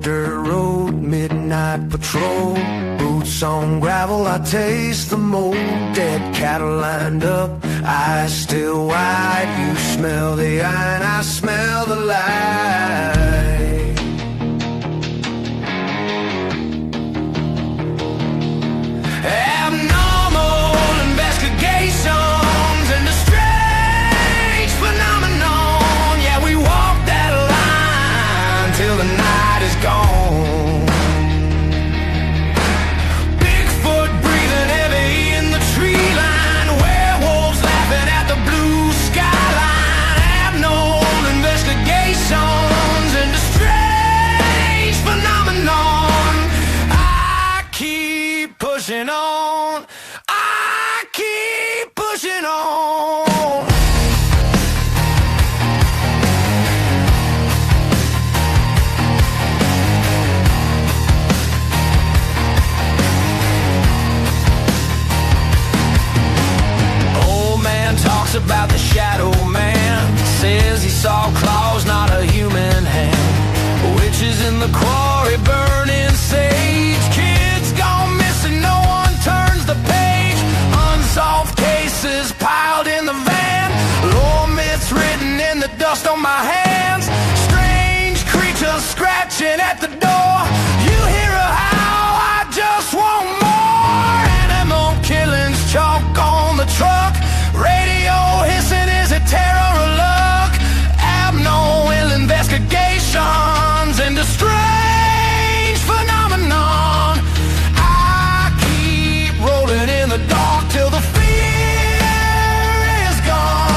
dirt road, midnight patrol. Boots on gravel, I taste the mold. Dead cattle lined up, eyes still wide. You smell the iron, I smell the light. Abnormal investigations and a strange phenomenon. Yeah, we walk that line till the night is gone. Bigfoot breathing heavy in the tree line. Werewolves laughing at the blue skyline. Abnormal investigations and a strange phenomenon. I keep pushing on. I keep pushing on. Old man talks about the shadow man. Says he saw claws, not a human hand. Witches in the quarry burning sage. Kids gone missing, no one turns the page. Unsolved cases piled in the van. Lore myths written in the dust on my hands. Strange creatures scratching at the door. You hear a howl, I just want more. Animal killings, chalk on the truck. Radio hissing, is it terror or luck? Abnormal investigations and a strange phenomenon. I keep rolling in the dark till the fear is gone.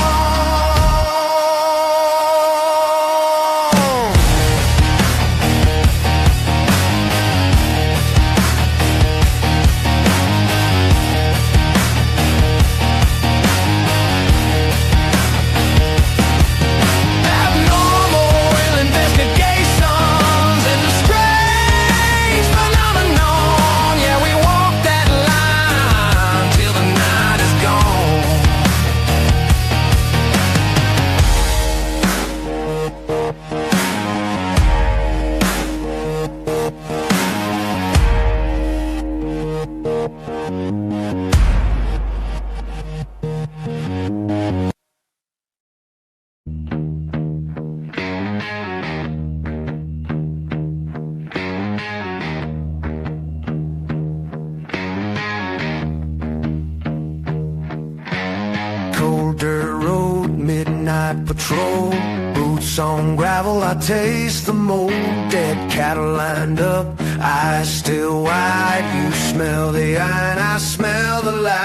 patrol. Boots on gravel, I taste the mold. Dead cattle lined up, eyes still wide. You smell the iron, I smell the light.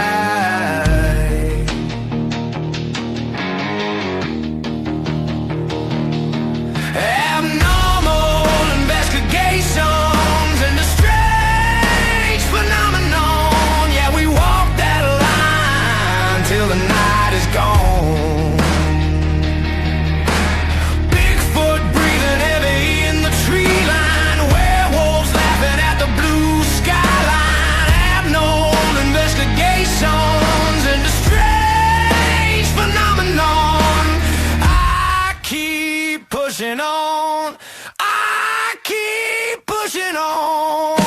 Abnormal investigations and a strange phenomenon. Yeah, we walk that line till the night is gone. Bigfoot breathing heavy in the tree line. Werewolves laughing at the blue skyline. Abnormal investigations and a strange phenomenon. I keep pushing on. I keep pushing on.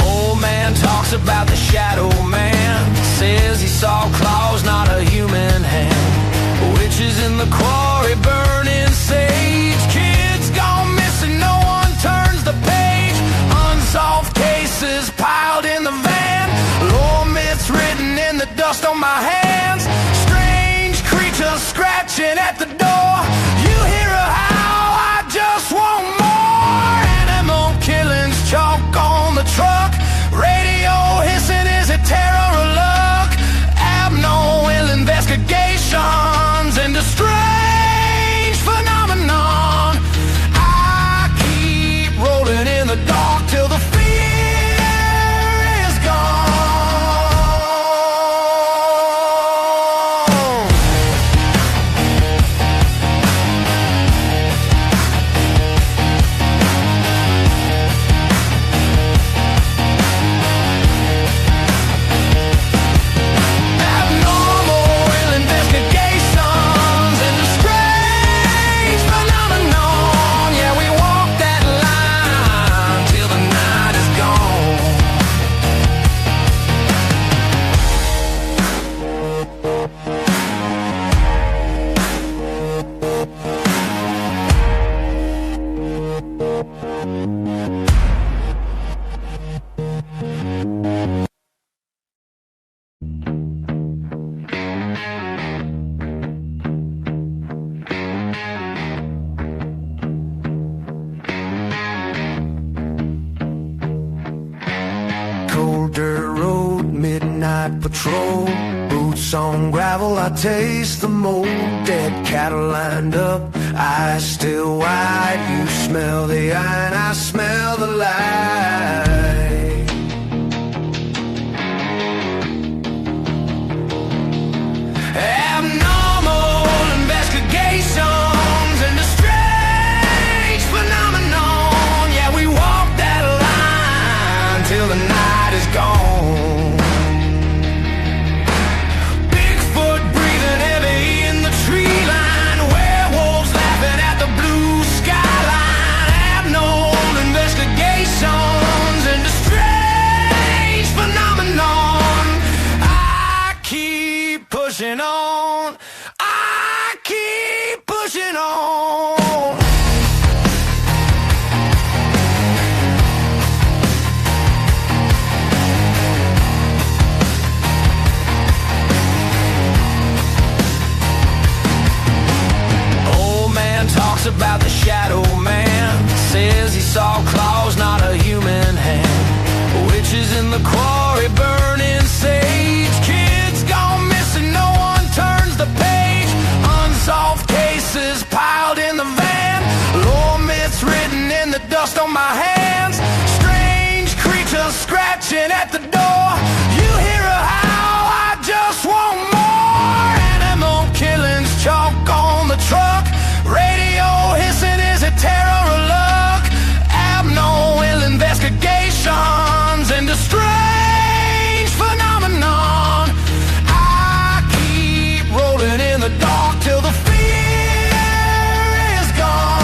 Old man talks about the shadow man. Says he saw claws, not a human hand. Witches in the quarry burning sage. Kids gone missing, no one turns the page. Unsolved cases piled in the van. Lore myths written in the dust on my hands. Strange creatures scratching at the door. You hear a howl, I just want more. Animal killings, chalk on the truck. Radio hissing, is it terror or luck? Abnormal investigations and a strange phenomenon. I keep rolling in the dark till the fear is gone. Abnormal investigations and a strange phenomenon. Yeah, we walk that line till the night is gone. Cold dirt road, midnight patrol. Boots on gravel, I taste the mold. Dead cattle lined up, eyes still wide. You smell the iron, I smell the light. Abnormal investigations and a strange phenomenon. Yeah, we walk that line till the night is gone. Bigfoot breathing heavy in the tree line. Werewolves laughing at the blue skyline. Abnormal investigations and a strange phenomenon. I keep pushing on. I keep pushing on. Old man talks about the shadow man. Says he saw claws, not a human hand. Witches in the quarry burning sage. Kids gone missing, no one turns the page. Unsolved cases piled in the van. Lore myths written in the dust on my hands. Strange creatures scratching at the door. You hear a howl, I just want more. Animal killings, chalk on the truck. Radio hissing, is it terror or luck? Abnormal investigations and a strange phenomenon. I keep rolling in the dark till the fear is gone.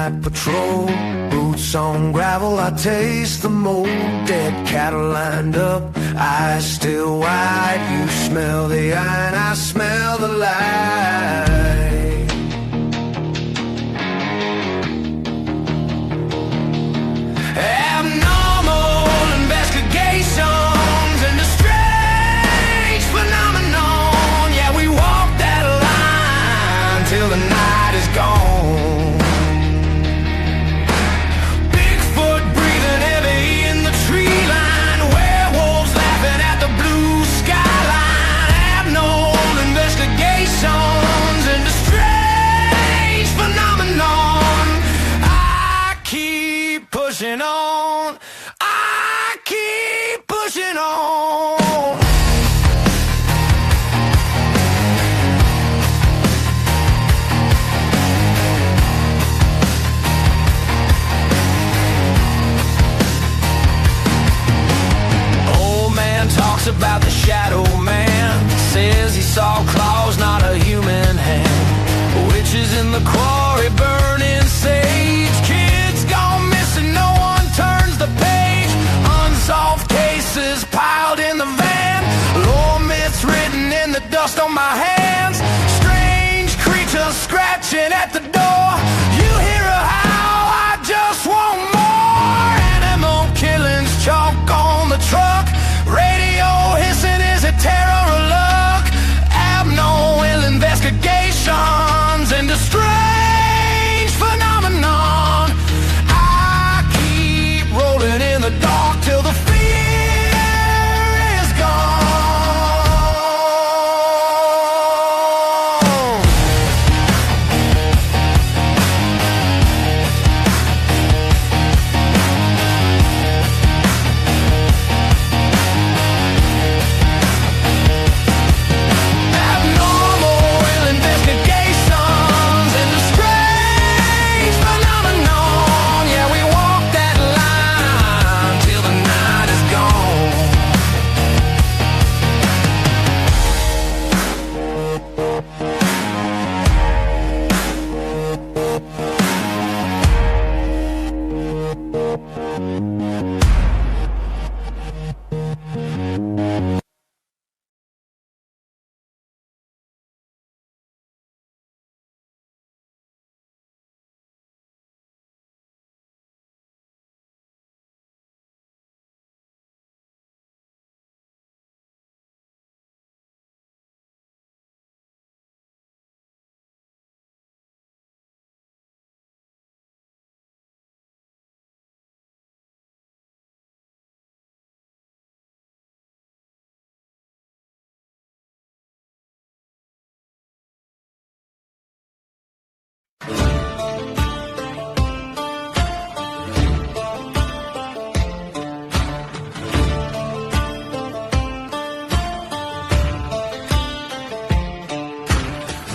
night patrol. Boots on gravel, I taste the mold. Dead cattle lined up, eyes still wide. You smell the iron, I smell the light. Abnormal investigations into strange phenomenon. Yeah, we walk that line till the night is gone. Bigfoot breathing heavy in the tree line. Werewolves laughing at the blue skyline. Abnormal investigations into strange phenomenon. I keep pushing on. I keep pushing on. Old man talks about the shadow man. Says he saw claws, not a human hand. Witches in the quarry burning sage. Kids gone missing, no one turns the page. Unsolved cases piled in the van. Lore myths written in the dust on my hands. Strange creatures scratching at the door. You hear a howl, I just want more. Animal killings, chalk on the truck. Radio hissing, is it terror or luck? Abnormal investigations into strange phenomenon. I keep rolling in the dark till the fear is gone. Abnormal investigations into strange phenomenon. Yeah, we walk that line till the night is gone.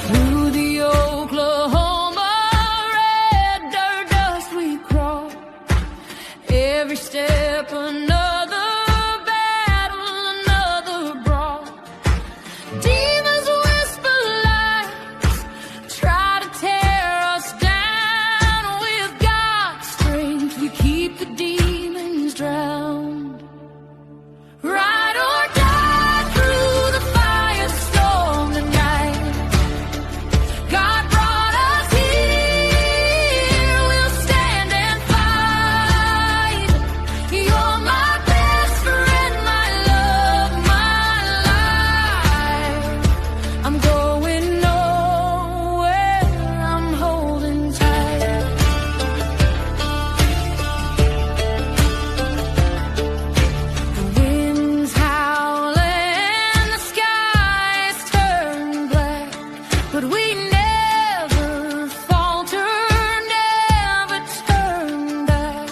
Through the Oklahoma red dirt dust we crawl. Every step another battle, another brawl. Demons whisper lies, try to tear us down. With God's strength we keep the demons drowned. Ride or die through the firestorm tonight. God brought us here, we'll stand and fight. You're my best friend, my love, my life. I'm going nowhere, I'm holding tight. The wind's howling, the skies turn black, but we never falter, never turn back.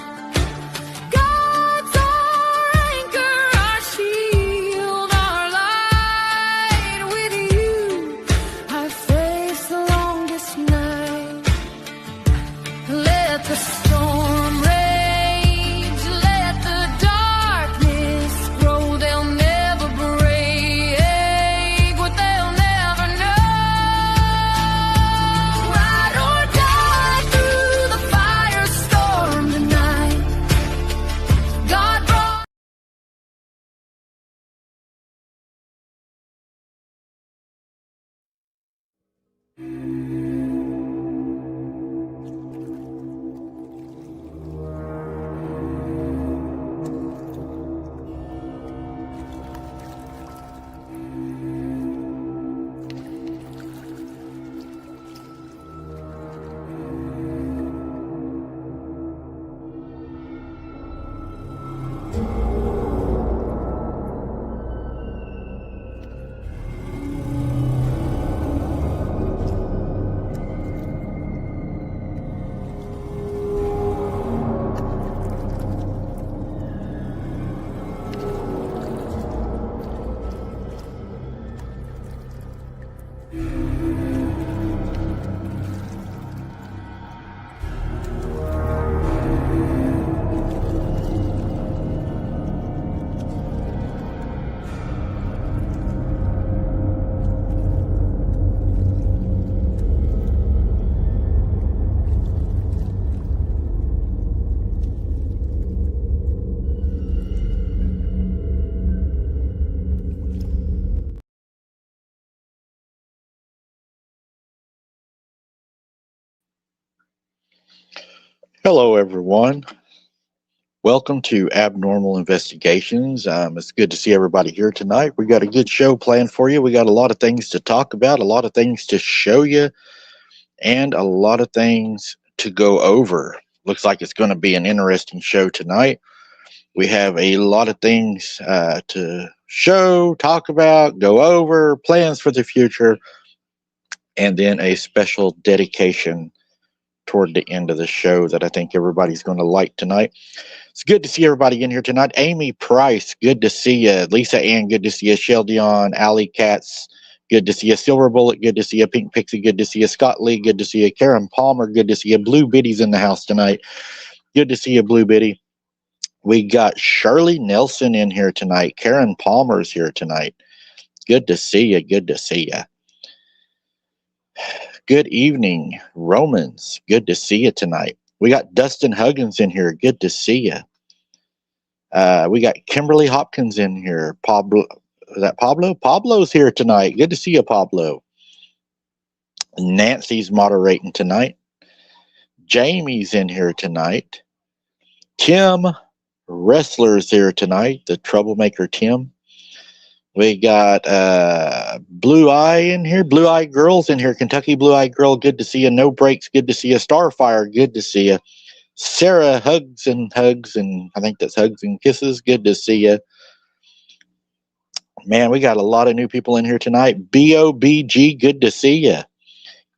God's our anchor, our shield, our light. With you, I face the longest night. Let the storm rage, let the darkness grow. They'll never break what they'll never know. Ride or die through the fire. Hello, everyone. Welcome to Abnormal Investigations. It's good to see everybody here tonight. We got a good show planned for you. We got a lot of things to talk about, a lot of things to show you, and a lot of things to go over. Looks like it's going to be an interesting show tonight. We have a lot of things to show, talk about, go over, plans for the future, and then a special dedication toward the end of the show that I think everybody's going to like tonight. It's good to see everybody in here tonight. Amy Price, good to see you. Lisa Ann, good to see you. Shell Dion, Alley Katz, good to see you. Silver Bullet, good to see you. Pink Pixie, good to see you. Scott Lee, good to see you. Karen Palmer, good to see you. Blue Biddy's in the house tonight. Good to see you, Blue Biddy. We got Shirley Nelson in here tonight. Karen Palmer's here tonight. Good to see you. Good to see you. Good evening, Romans. Good to see you tonight. We got Dustin Huggins in here. Good to see you. We got Kimberly Hopkins in here. Pablo, is that Pablo? Pablo's here tonight. Good to see you, Pablo. Nancy's moderating tonight. Jamie's in here tonight. Tim Wrestler's here tonight. The troublemaker Tim. We got Blue Eye in here. Blue Eye Girl's in here. Kentucky Blue Eye Girl, good to see you. No Breaks, good to see you. Starfire, good to see you. Sarah Hugs, and I think that's Hugs and Kisses, good to see you. Man, we got a lot of new people in here tonight. BOBG, good to see you.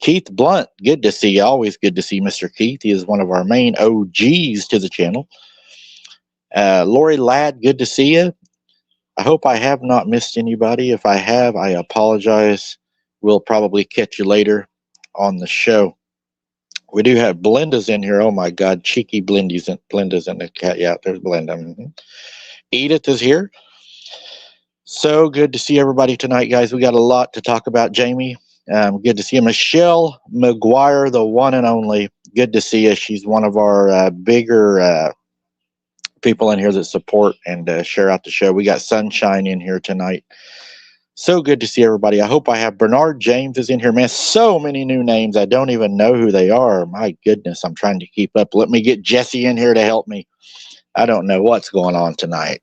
Keith Blunt, good to see you. Always good to see Mr. Keith. He is one of our main OGs to the channel. Lori Ladd, good to see you. I hope I have not missed anybody. If I have, I apologize. We'll probably catch you later on the show. We do have Blenda's in here. Oh my God, cheeky Blenda's in the cat. Yeah, there's Blenda. Mm-hmm. Edith is here. So good to see everybody tonight, guys. We got a lot to talk about. Jamie, good to see you. Michelle McGuire, the one and only. Good to see you. She's one of our bigger people in here that support and share out the show. We got Sunshine in here tonight. So good to see everybody. I hope I have Bernard James is in here. Man, so many new names. I don't even know who they are. My goodness, I'm trying to keep up. Let me get Jesse in here to help me. I don't know what's going on tonight.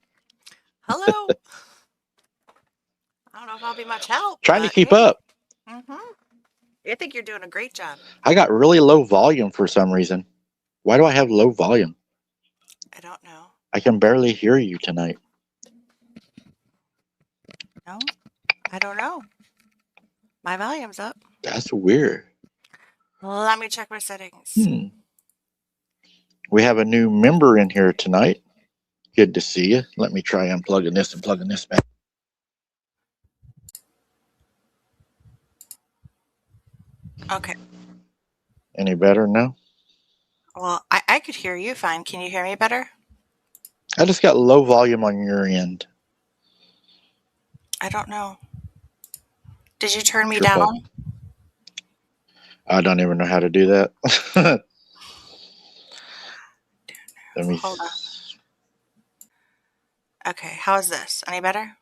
Hello. I don't know if I'll be much help. Trying to keep up. Mm-hmm. I think you're doing a great job. I got really low volume for some reason. Why do I have low volume? I don't know. I can barely hear you tonight. No, I don't know. My volume's up. That's weird. Let me check my settings. We have a new member in here tonight. Good to see you. Let me try unplugging this and plugging this back. Okay. Any better now? Well, I could hear you fine. Can you hear me better? I just got low volume on your end. I don't know. Did you turn me down? I don't even know how to do that. Let me hold on. Okay, how is this? Any better?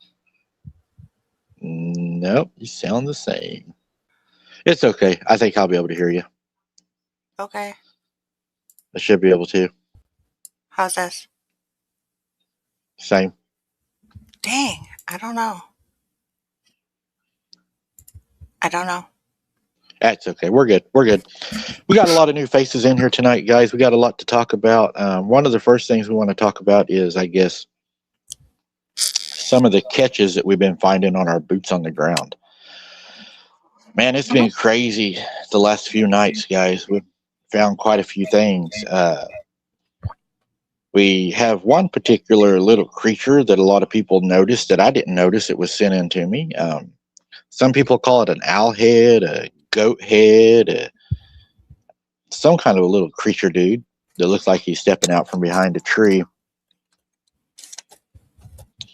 Nope, you sound the same. It's okay. I think I'll be able to hear you. Okay. I should be able to. How's this? Same. Dang, I don't know. That's okay. We're good. We got a lot of new faces in here tonight, guys. We got a lot to talk about. One of the first things we want to talk about is, I guess, some of the catches that we've been finding on our boots on the ground. Man, it's been crazy the last few nights, guys. We've found quite a few things. We have one particular little creature that a lot of people noticed that I didn't notice. It was sent in to me. Some people call it an owl head, a goat head, some kind of a little creature dude that looks like he's stepping out from behind a tree.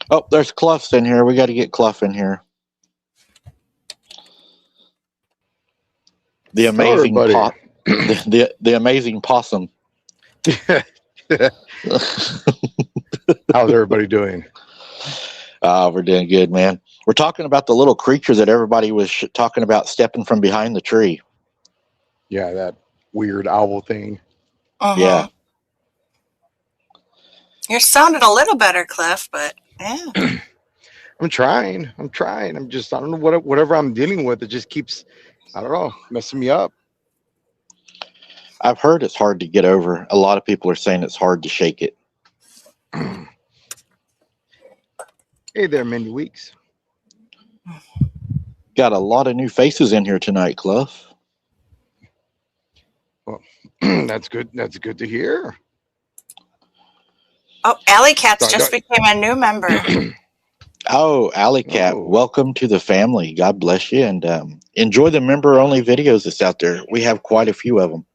Oh, there's Cluff's in here. We got to get Cluff in here. The amazing the amazing possum. How's everybody doing? We're doing good, man. We're talking about the little creature that everybody was talking about stepping from behind the tree. Yeah, that weird owl thing. Uh-huh. Yeah, You're sounding a little better, Cliff, but yeah. I'm trying. I'm just, I don't know whatever I'm dealing with. It just keeps, I don't know, messing me up. I've heard it's hard to get over. A lot of people are saying it's hard to shake it. Hey there, Mindy Weeks. Got a lot of new faces in here tonight, Cluff. That's good. That's good to hear. Oh, Alley Cats just became a new member. Oh, Alley Cat, welcome to the family. God bless you, and enjoy the member-only videos that's out there. We have quite a few of them.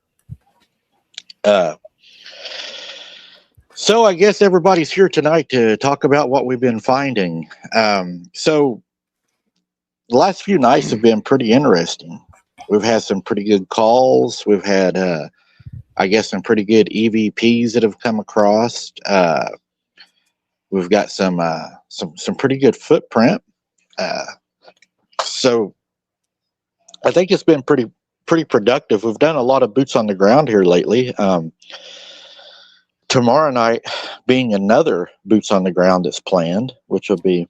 So I guess everybody's here tonight to talk about what we've been finding. So the last few nights have been pretty interesting. We've had some pretty good calls. We've had, I guess, some pretty good EVPs that have come across. We've got some pretty good footprint. So I think it's been pretty productive. We've done a lot of boots on the ground here lately. Tomorrow night being another boots on the ground that's planned, which will be,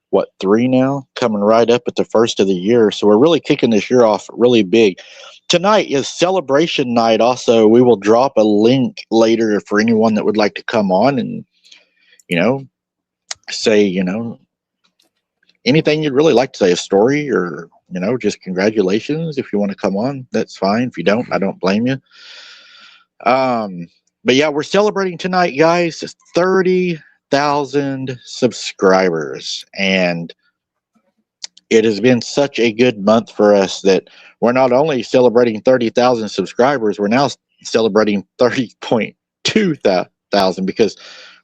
what, 3 now? Coming right up at the first of the year. So we're really kicking this year off really big. Tonight is celebration night also. We will drop a link later for anyone that would like to come on and, say, anything you'd really like to say, a story or, just congratulations. If you want to come on, that's fine. If you don't, I don't blame you. But yeah, we're celebrating tonight, guys. 30,000 subscribers, and it has been such a good month for us that we're not only celebrating 30,000 subscribers, we're now celebrating 30.2 thousand because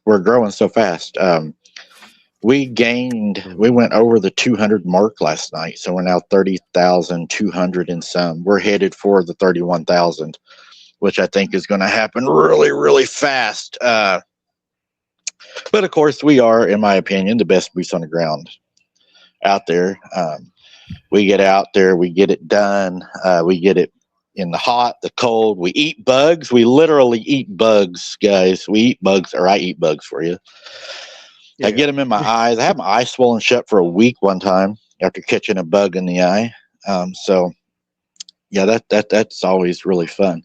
we're growing so fast. We went over the 200 mark last night, so we're now 30,200 and some. We're headed for the 31,000. Which I think is going to happen really, really fast. But of course, we are, in my opinion, the best boots on the ground out there. We get out there, we get it done. We get it in the hot, the cold. We eat bugs. We literally eat bugs, guys. We eat bugs, or I eat bugs for you. Yeah. I get them in my eyes. I had my eye swollen shut for a week one time after catching a bug in the eye. So, yeah, that's always really fun.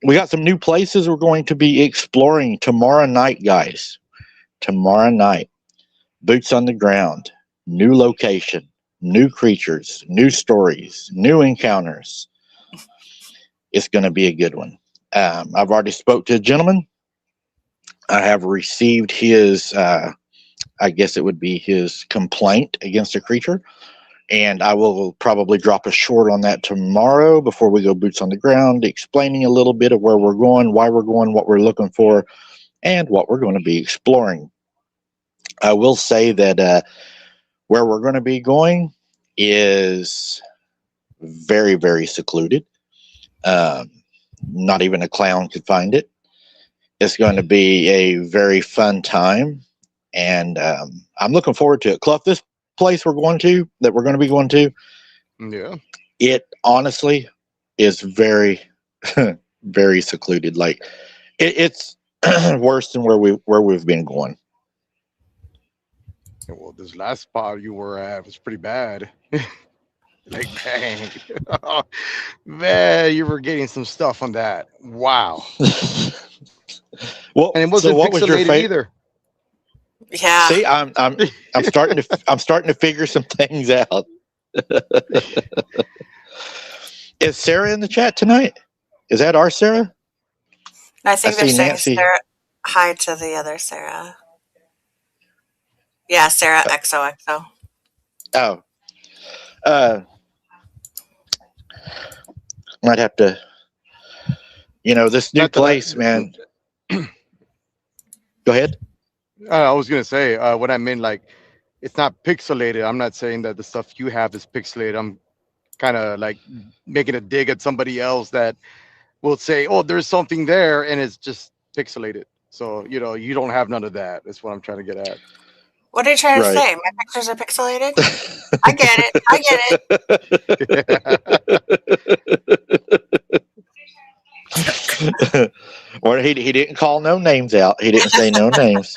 We got some new places we're going to be exploring tomorrow night, guys. Tomorrow night. Boots on the ground. New location. New creatures. New stories. New encounters. It's going to be a good one. I've already spoke to a gentleman. I have received his, I guess it would be his complaint against a creature. And I will probably drop a short on that tomorrow before we go boots on the ground, explaining a little bit of where we're going, why we're going, what we're looking for, and what we're going to be exploring. I will say that where we're going to be going is very, very secluded. Not even a clown could find it. It's going to be a very fun time, and I'm looking forward to it. Cluff, this place we're going to yeah, it honestly is very very secluded. Like it's worse than where we've been going. Well, this last spot you were at was pretty bad. Like, dang. Man, you were getting some stuff on that. Wow. Well, and it wasn't pixelated either. Yeah. See, I'm starting to figure some things out. Is Sarah in the chat tonight? Is that our Sarah? I think they're saying Sarah, hi to the other Sarah. Yeah, Sarah XOXO. Oh. Might have to, this new place, man. Go ahead. I was going to say, what I meant, like, it's not pixelated. I'm not saying that the stuff you have is pixelated. I'm kind of like making a dig at somebody else that will say, oh, there's something there, and it's just pixelated. So, you don't have none of that. That's what I'm trying to get at. What are you trying to say? My pictures are pixelated? I get it. Or he didn't call no names out. He didn't say no names.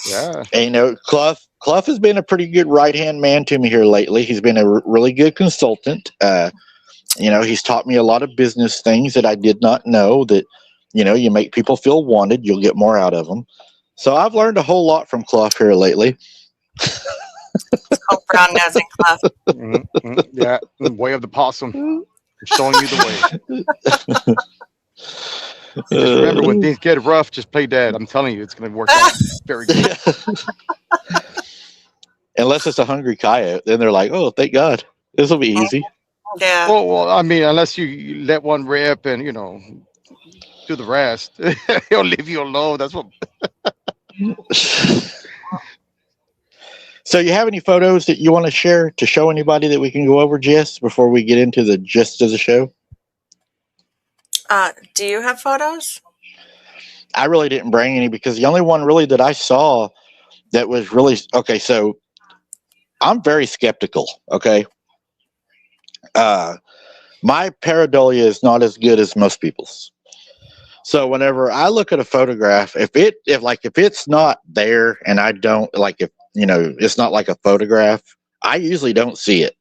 Yeah. And, Clough has been a pretty good right hand man to me here lately. He's been a really good consultant. He's taught me a lot of business things that I did not know. That you make people feel wanted, you'll get more out of them. So I've learned a whole lot from Clough here lately. Oh, brown nosing Clough. Yeah, the way of the possum. Showing you the way. Just remember, when things get rough, just play dead. I'm telling you, it's going to work out very good. Unless it's a hungry coyote, then they're like, "Oh, thank God, this will be easy." Yeah. Well, I mean, unless you let one rip and do the rest, he'll leave you alone. That's what. So, you have any photos that you want to share to show anybody that we can go over, Jess, before we get into the gist of the show? Do you have photos? I really didn't bring any because the only one really that I saw that was really okay. So, I'm very skeptical. Okay, my pareidolia is not as good as most people's. So whenever I look at a photograph, if it's not there and I don't like, if it's not like a photograph, I usually don't see it.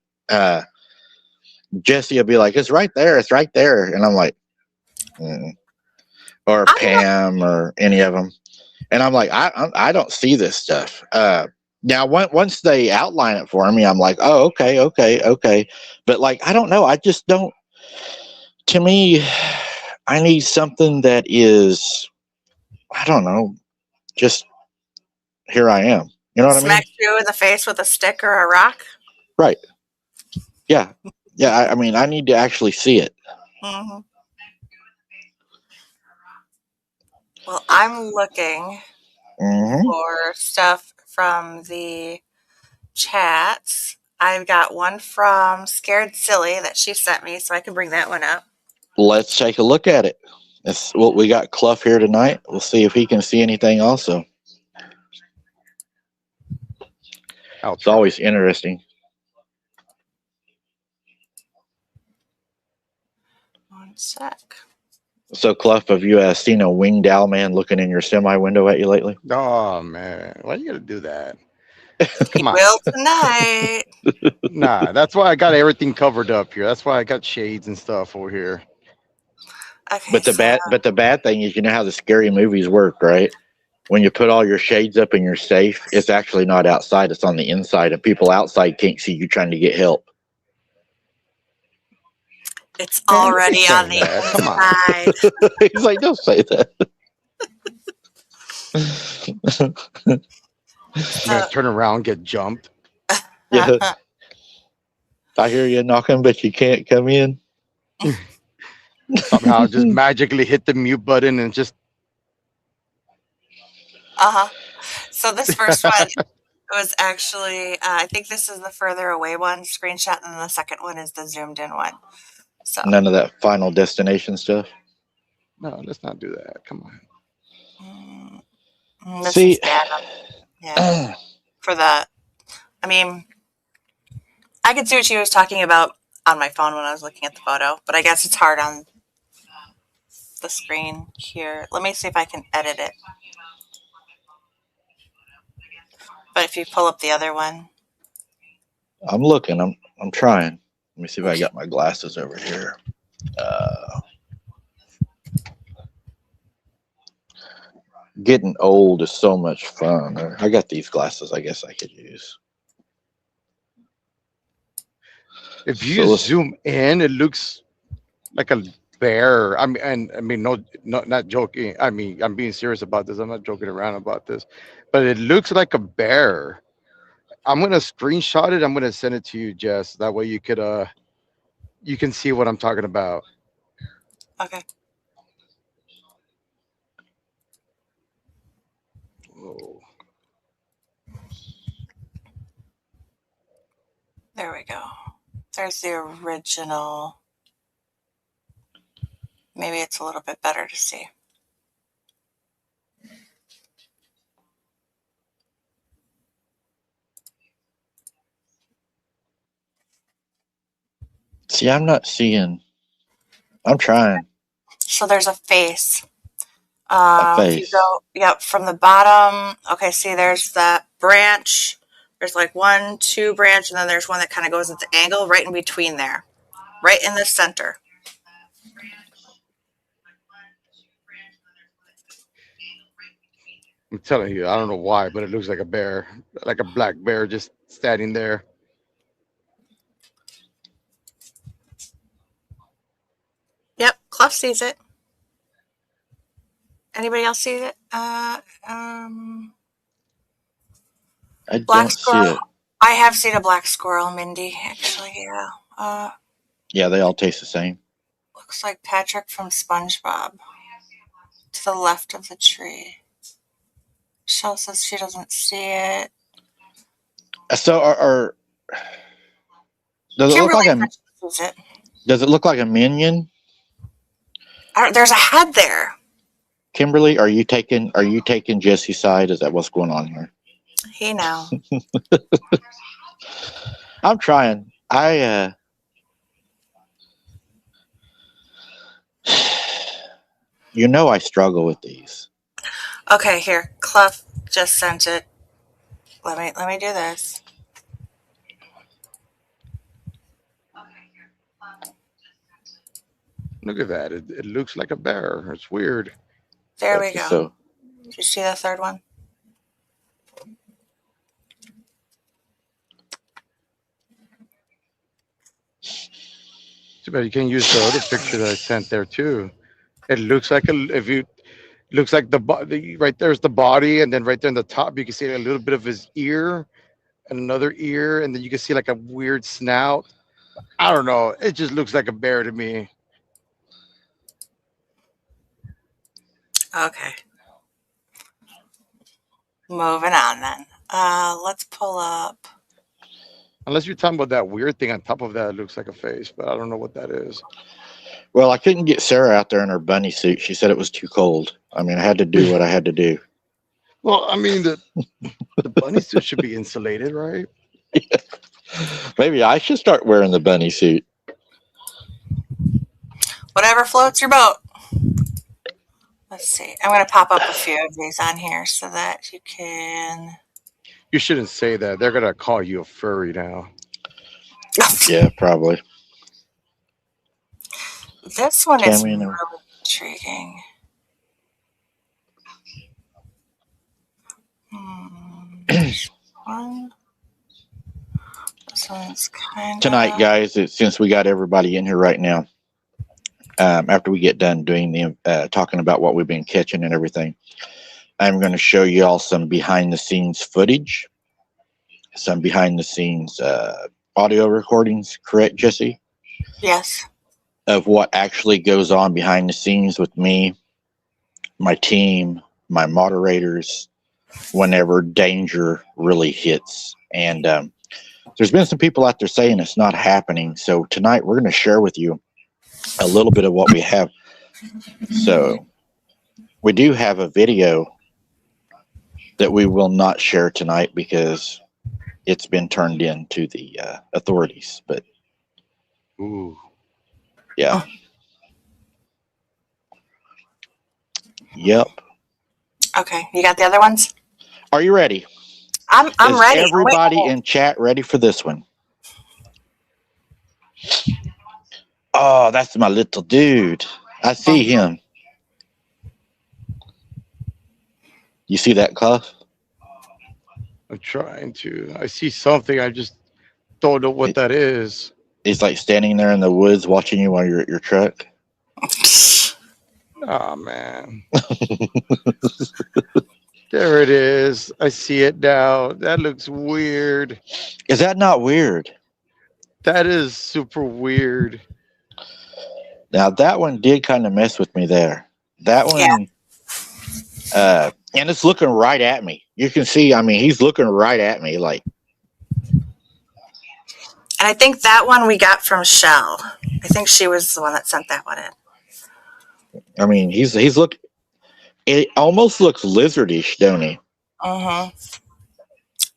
Jesse will be like, "It's right there, and I'm like, or Pam or any of them, and I'm like, I don't see this stuff. Now once they outline it for me, I'm like, oh, okay, but like, I don't know, I just don't. To me, I need something that is, I don't know, just here I am. You know what I mean? Smack you in the face with a stick or a rock? Right. Yeah. I mean, I need to actually see it. Mm-hmm. Well, I'm looking for stuff from the chats. I've got one from Scared Silly that she sent me, so I can bring that one up. Let's take a look at it. That's what we got. Clough here tonight. We'll see if he can see anything also. It's always interesting. One sec. So, Clough, have you seen a winged owl man looking in your semi window at you lately? Oh man, why you gotta do that? Come on. Will tonight. Nah, that's why I got everything covered up here. That's why I got shades and stuff over here. Okay, but the bad thing is, you know how the scary movies work, right? When you put all your shades up in your safe, it's actually not outside; it's on the inside, and people outside can't see you trying to get help. It's already on the inside. He's like, "Don't say that." I'm gonna turn around and get jumped. Yeah. I hear you knocking, but you can't come in. Somehow just magically hit the mute button and just. So this first one was actually, I think this is the further away one screenshot, and then the second one is the zoomed in one. So none of that Final Destination stuff. No, let's not do that. Come on. This is bad. Yeah. For the, I mean, I could see what she was talking about on my phone when I was looking at the photo, but I guess it's hard on the screen here. Let me see if I can edit it. But if you pull up the other one. I'm looking. I'm trying. Let me see if I got my glasses over here. Getting old is so much fun. I got these glasses I guess I could use. If you zoom in, it looks like a bear. I mean, not joking. I mean, I'm being serious about this. I'm not joking around about this. But it looks like a bear. I'm gonna screenshot it. I'm gonna send it to you, Jess. That way you can see what I'm talking about. Okay. Whoa. There we go. There's the original. Maybe it's a little bit better to see. See, I'm not seeing. I'm trying. So there's a face. face. If you go, yep, from the bottom. Okay, see, there's that branch. There's like 1, 2 branch, and then there's one that kind of goes at the angle right in between there, right in the center. I'm telling you, I don't know why, but it looks like a bear, like a black bear just standing there. Yep, Clough sees it. Anybody else see it? I Black don't squirrel. see it. I have seen a black squirrel, Mindy, actually, yeah. Yeah, they all taste the same. Looks like Patrick from SpongeBob. To the left of the tree. Shell says she doesn't see it. So does it look like Kimberly sees it. does it look like a minion? There's a head there. Kimberly, are you taking Jesse's side? Is that what's going on here? He know. I'm trying. I struggle with these. Okay, here. Clough just sent it. Let me do this. Look at that. It looks like a bear. It's weird. There we go. So, Did you see the third one? Too bad you can't use the other picture that I sent there too. It looks like looks like the body right there's the body, and then right there in the top you can see a little bit of his ear and another ear, and then you can see like a weird snout. I don't know. It just looks like a bear to me. Okay. Moving on then. Let's pull up. Unless you're talking about that weird thing on top of that, it looks like a face, but I don't know what that is. well, I couldn't get Sarah out there in her bunny suit. She said it was too cold. I mean, I had to do what I had to do. Well, I mean the bunny suit should be insulated, right? Maybe I should start wearing the bunny suit. Whatever floats your boat. Let's see. I'm going to pop up a few of these on here so that you can. You shouldn't say that. They're gonna call you a furry now. Yeah, probably. This one is Tammy, really intriguing. This one. This one's kind of. Tonight, guys, since we got everybody in here right now, after we get done doing the talking about what we've been catching and everything, I'm going to show you all some behind-the-scenes footage, some behind-the-scenes audio recordings. Correct, Jesse? Yes. Of what actually goes on behind the scenes with me, my team, my moderators, whenever danger really hits. And there's been some people out there saying it's not happening. So tonight we're going to share with you a little bit of what we have. So we do have a video that we will not share tonight because it's been turned in to the authorities. But Ooh. yeah. Yep. Okay. You got the other ones? Are you ready? I'm Is ready. everybody in chat ready for this one? Oh, that's my little dude. I see him. You see that, Clough? I'm trying to. I see something. I just don't know what that is. He's like standing there in the woods watching you while you're at your truck. Oh, man. There it is. I see it now. That looks weird. Is that not weird? That is super weird. Now, that one did kind of mess with me there. That one, and it's looking right at me. You can see, I mean, he's looking right at me like. And I think that one we got from Shell. I think she was the one that sent that one in. I mean, he's look. It almost looks lizardish, don't he? Mm-hmm.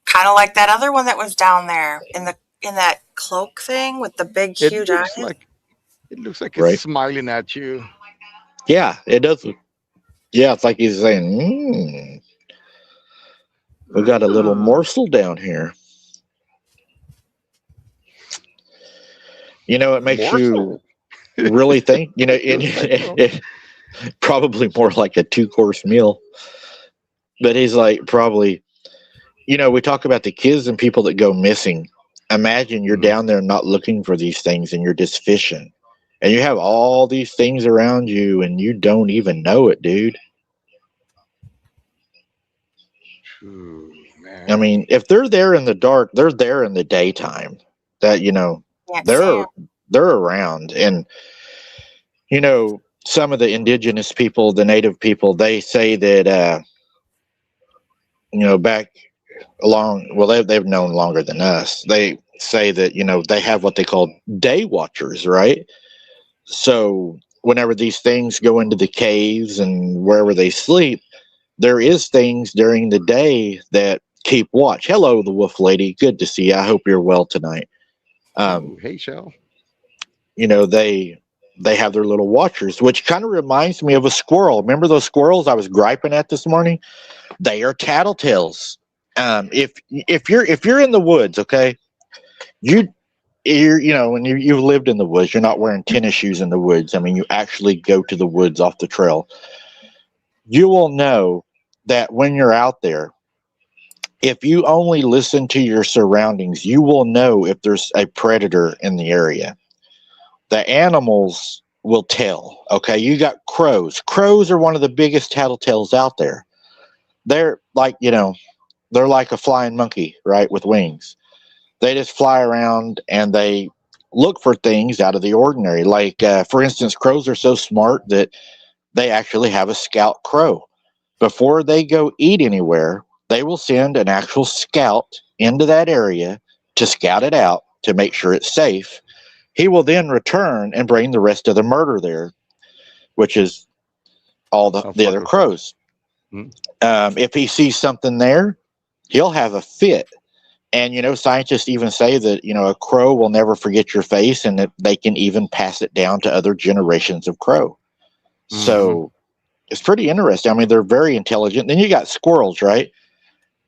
Kind of like that other one that was down there in that cloak thing with the big, huge eyes. It looks like Right. it's smiling at you. Yeah, it does. Yeah, it's like he's saying, we got a little morsel down here. You know, it makes Morsel. you really think, you know, it probably more like a 2-course meal. But he's like, probably, you know, we talk about the kids and people that go missing. Imagine you're Mhm. down there not looking for these things and you're just fishing. And you have all these things around you and you don't even know it, dude. Ooh, I man. mean, if they're there in the dark, they're there in the daytime. That, you know, Can't see they're 'em. they're around. And you know, some of the indigenous people, the native people, they say that you know, back along, well, they've known longer than us. They say that, you know, they have what they call day watchers, right? So whenever these things go into the caves and wherever they sleep, there is things during the day that keep watch. Hello, the wolf lady. Good to see you. I hope you're well tonight. Oh, Um, hey, Shell. you know, they have their little watchers, which kind of reminds me of a squirrel. Remember those squirrels I was griping at this morning? They are tattletales. If you're in the woods, okay, you you know, when you've lived in the woods, you're not wearing tennis shoes in the woods. I mean, you actually go to the woods off the trail. You will know that when you're out there, if you only listen to your surroundings, you will know if there's a predator in the area. The animals will tell. Okay, you got crows. Crows are one of the biggest tattletales out there. They're like, you know, they're like a flying monkey, right, with wings. They just fly around and they look for things out of the ordinary. Like, for instance, crows are so smart that they actually have a scout crow. Before they go eat anywhere, they will send an actual scout into that area to scout it out to make sure it's safe. He will then return and bring the rest of the murder there, which is all I'll the fuck other with that. crows. Mhm. If he sees something there, he'll have a fit. And you know, scientists even say that, you know, a crow will never forget your face, and that they can even pass it down to other generations of crow. Mhm. So it's pretty interesting. I mean, they're very intelligent. Then you got squirrels, right?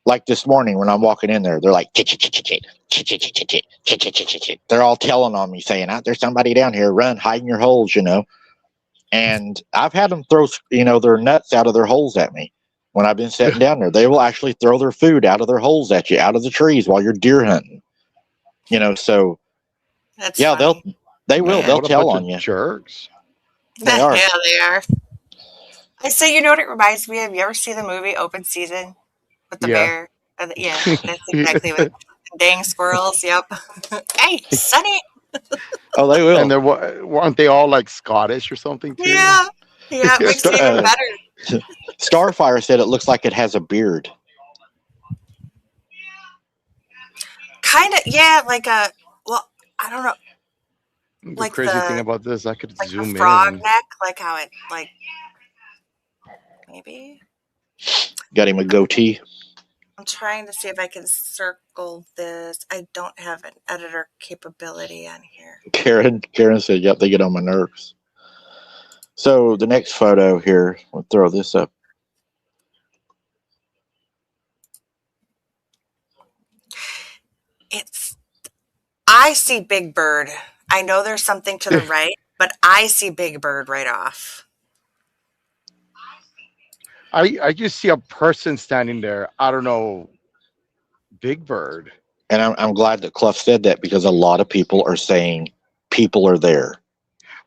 Like this morning when I'm walking in there, they're like, "Chit, chit, chit, chit, chit, chit, chit, chit, chit, chit, chit, chit, chit, chit." They're all telling on me, saying, "Out there's somebody down here. Run, hide in your holes," you know. And I've had them throw, you know, their nuts out of their holes at me when I've been sitting down there. They will actually throw their food out of their holes at you, out of the trees while you're deer hunting. You know, so That's yeah, funny. Man, they'll what a tell bunch on of you. jerks. They are. Yeah, they are. I say, you know what it reminds me of? You ever see the movie Open Season with the Yeah. bear? Yeah, that's exactly what. Dang squirrels. Yep. Hey, Sonny. Oh, they And will. they're weren't they all like Scottish or something too? Yeah. Yeah, it makes it Star, even better. Starfire said it looks like it has a beard. Kind of. Yeah, like a. Well, I don't know. The Like crazy thing the about this, I could like the zoom in frog and neck, like how it like maybe. Got him a goatee. I'm trying to see if I can circle this. I don't have an editor capability on here. Karen said, "Yep, they get on my nerves." So the next photo here, we'll throw this up. It's I see Big Bird. I know there's something to the right, but I see Big Bird right off. I just see a person standing there. I don't know, Big Bird. And I'm glad that Clough said that because a lot of people are saying people are there.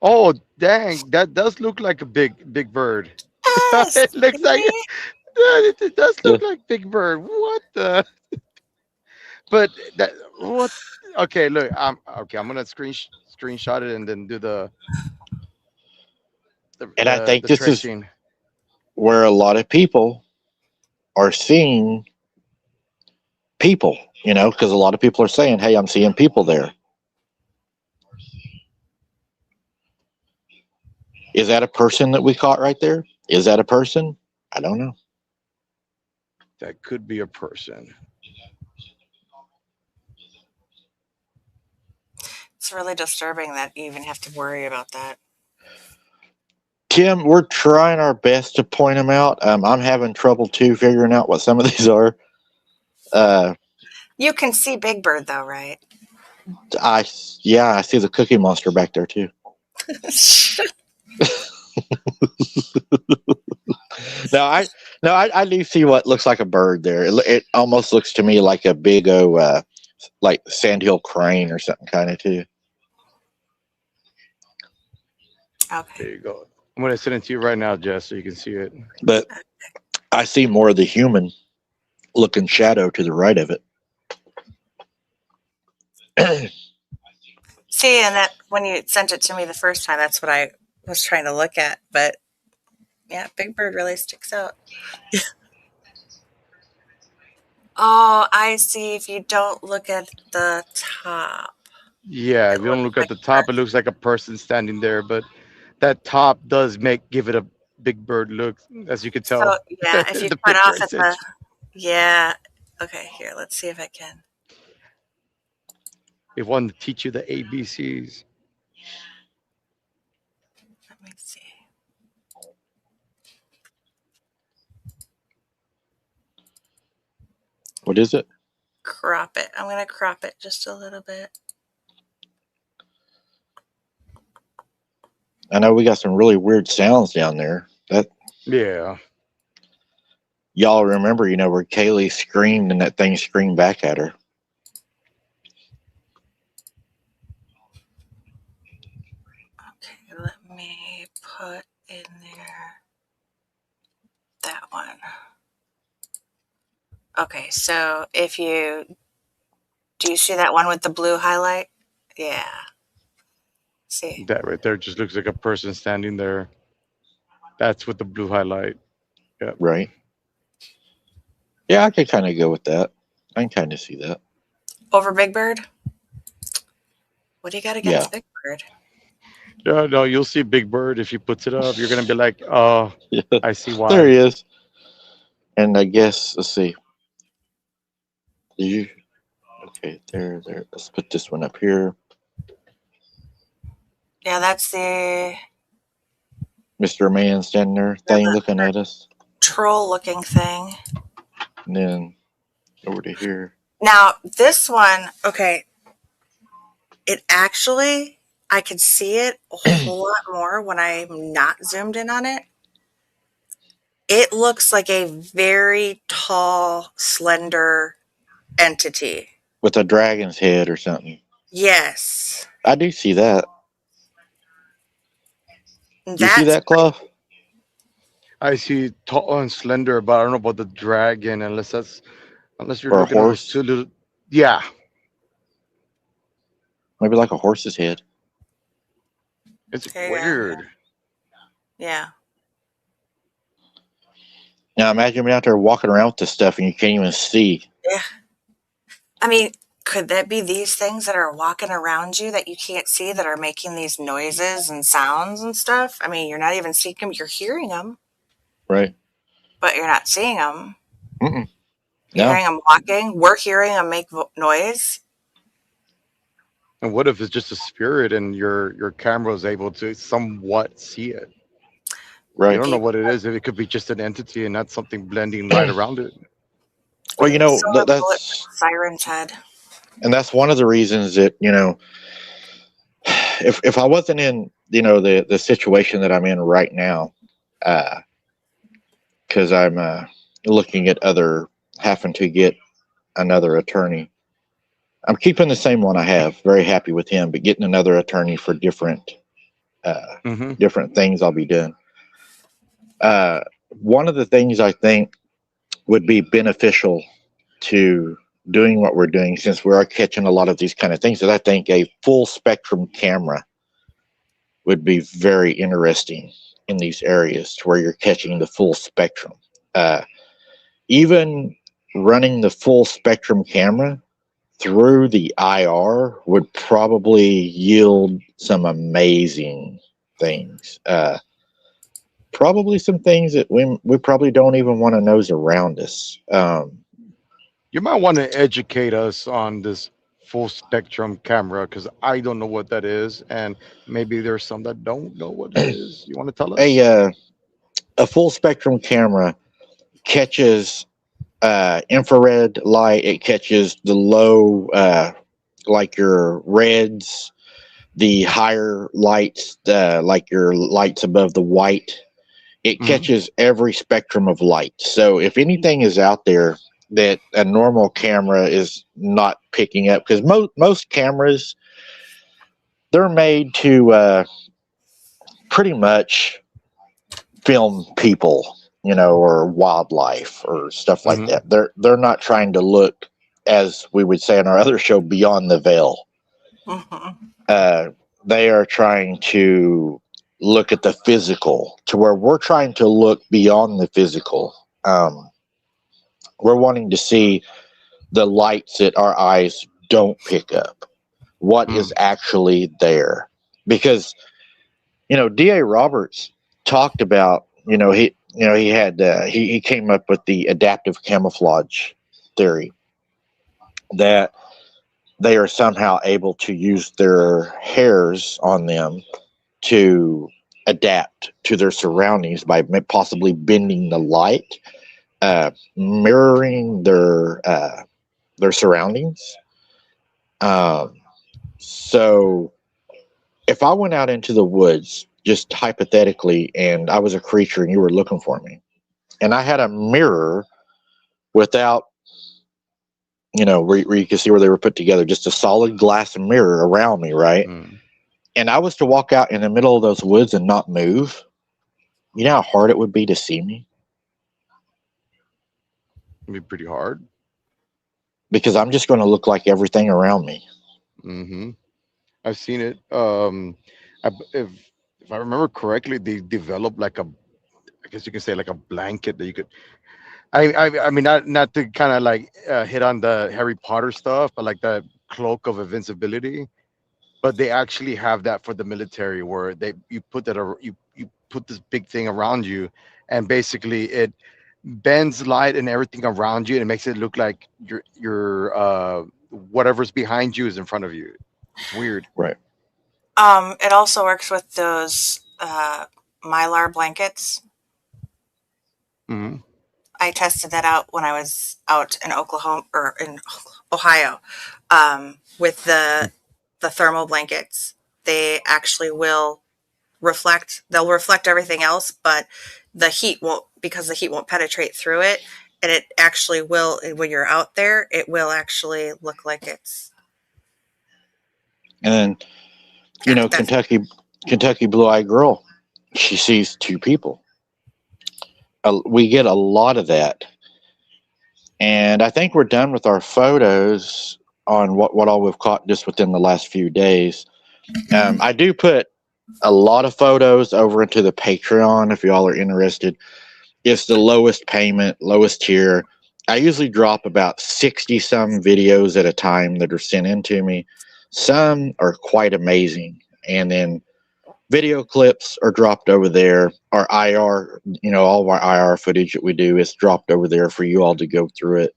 Oh, dang, that does look like a big bird. Yes, It looks like see? it does Yeah. look like Big Bird. What the? But that what? Okay, look, okay. I'm gonna screenshot it and then do And I think the this is tracing. where a lot of people are seeing people, you know, because a lot of people are saying, "Hey, I'm seeing people there." Is that a person that we caught right there? Is that a person? I don't know. That could be a person. It's really disturbing that you even have to worry about that. Tim, we're trying our best to point them out. I'm having trouble too figuring out what some of these are. You can see Big Bird though, right? I see the Cookie Monster back there too. No, I do see what looks like a bird there. It almost looks to me like a big like sandhill crane or something kind of too. Okay. There you go. I'm gonna send it to you right now, Jess, so you can see it. But I see more of the human looking shadow to the right of it. See, and that when you sent it to me the first time, that's what I was trying to look at. But yeah, Big Bird really sticks out. Oh, I see. If you don't look at the top. Yeah, if you don't look at the top, it looks like a person standing there, but that top does give it a Big Bird look, as you can tell. So yeah, if you The cut picture off I at sent the yeah. Okay, here, let's see if I can. It wanted to teach you the ABCs. Let me see. What is it? Crop it. I'm gonna crop it just a little bit. I know we got some really weird sounds down there. Yeah. Y'all remember, where Kaylee screamed and that thing screamed back at her. Okay, let me put in there that one. Okay, so do you see that one with the blue highlight? Yeah. See? That right there just looks like a person standing there. That's with the blue highlight. Yeah. Right. Yeah, I could kind of go with that. I can kind of see that. Over Big Bird? What do you got against Big Bird? Yeah, no, you'll see Big Bird if he puts it up. You're gonna be like, oh, yeah. I see why. There he is. And I guess let's see. Okay, there. Let's put this one up here. Yeah, that's the Mr. Man standing there, looking at us. Troll-looking thing. And then over to here. Now this one, okay. It actually, I could see it a whole lot more when I'm not zoomed in on it. It looks like a very tall, slender entity. With a dragon's head or something. Yes. I do see that. You see that, Clough? I see tall and slender, but I don't know about the dragon unless you're or looking a horse. At two little, yeah. Maybe like a horse's head. It's weird. Yeah. Now imagine being out there walking around with this stuff and you can't even see. Yeah. I mean, could that be these things that are walking around you that you can't see that are making these noises and sounds and stuff? I mean, you're not even seeing them, you're hearing them. Right. But you're not seeing them. Mm-mm. You're hearing them walking. We're hearing them make noise. And what if it's just a spirit and your camera is able to somewhat see it? Right. You don't know what it is. It could be just an entity and not something blending light around it. Well, that's Siren's head. And that's one of the reasons that, if I wasn't in, the situation that I'm in right now, because I'm looking at having to get another attorney. I'm keeping the same one I have. Very happy with him, but getting another attorney for different things I'll be doing. One of the things I think would be beneficial to doing what we're doing, since we are catching a lot of these kind of things, is I think a full spectrum camera would be very interesting in these areas to where you're catching the full spectrum. Even running the full spectrum camera through the IR would probably yield some amazing things. Probably some things that we probably don't even want to know is around us. You might want to educate us on this full spectrum camera? Because I don't know what that is, and maybe there's some that don't know what it is. You want to tell us? A full spectrum camera catches infrared light. It catches the low, like your reds, the higher lights, like your lights above the white. It Mhm. catches every spectrum of light. So if anything is out there that a normal camera is not picking up, because most cameras, they're made to pretty much film people, or wildlife or stuff like Mhm. that. They're not trying to look, as we would say in our other show, beyond the veil. They are trying to look at the physical, to where we're trying to look beyond the physical. We're wanting to see the lights that our eyes don't pick up, what is actually there. Because, D.A. Roberts talked about, he had, he came up with the adaptive camouflage theory, that they are somehow able to use their hairs on them to adapt to their surroundings by possibly bending the light, mirroring their surroundings. So if I went out into the woods, just hypothetically, and I was a creature and you were looking for me, and I had a mirror without, where you can see where they were put together, just a solid glass mirror around me, right? And I was to walk out in the middle of those woods and not move, you know how hard it would be to see me? It'd be pretty hard. Because I'm just going to look like everything around me. Mm-hmm. I've seen it. If I remember correctly, they developed like I guess you can say like a blanket that you could. I mean, not to kind of like hit on the Harry Potter stuff, but like the cloak of invincibility. But they actually have that for the military, where you put you put this big thing around you, and basically it bends light and everything around you, and it makes it look like your whatever's behind you is in front of you. It's weird. Right. It also works with those Mylar blankets. Hmm. I tested that out when I was out in Oklahoma or in Ohio with the thermal blankets. They actually will reflect. They'll reflect everything else, but the heat won't, because the heat won't penetrate through it. And it actually will, when you're out there, it will actually look like it's. And then, Kentucky Blue-Eyed Girl, she sees two people. We get a lot of that. And I think we're done with our photos on what all we've caught just within the last few days. I do put a lot of photos over into the Patreon if y'all are interested. It's the lowest payment, lowest tier. I usually drop about 60 some videos at a time that are sent in to me. Some are quite amazing. And then video clips are dropped over there. Our IR, all of our IR footage that we do is dropped over there for you all to go through it.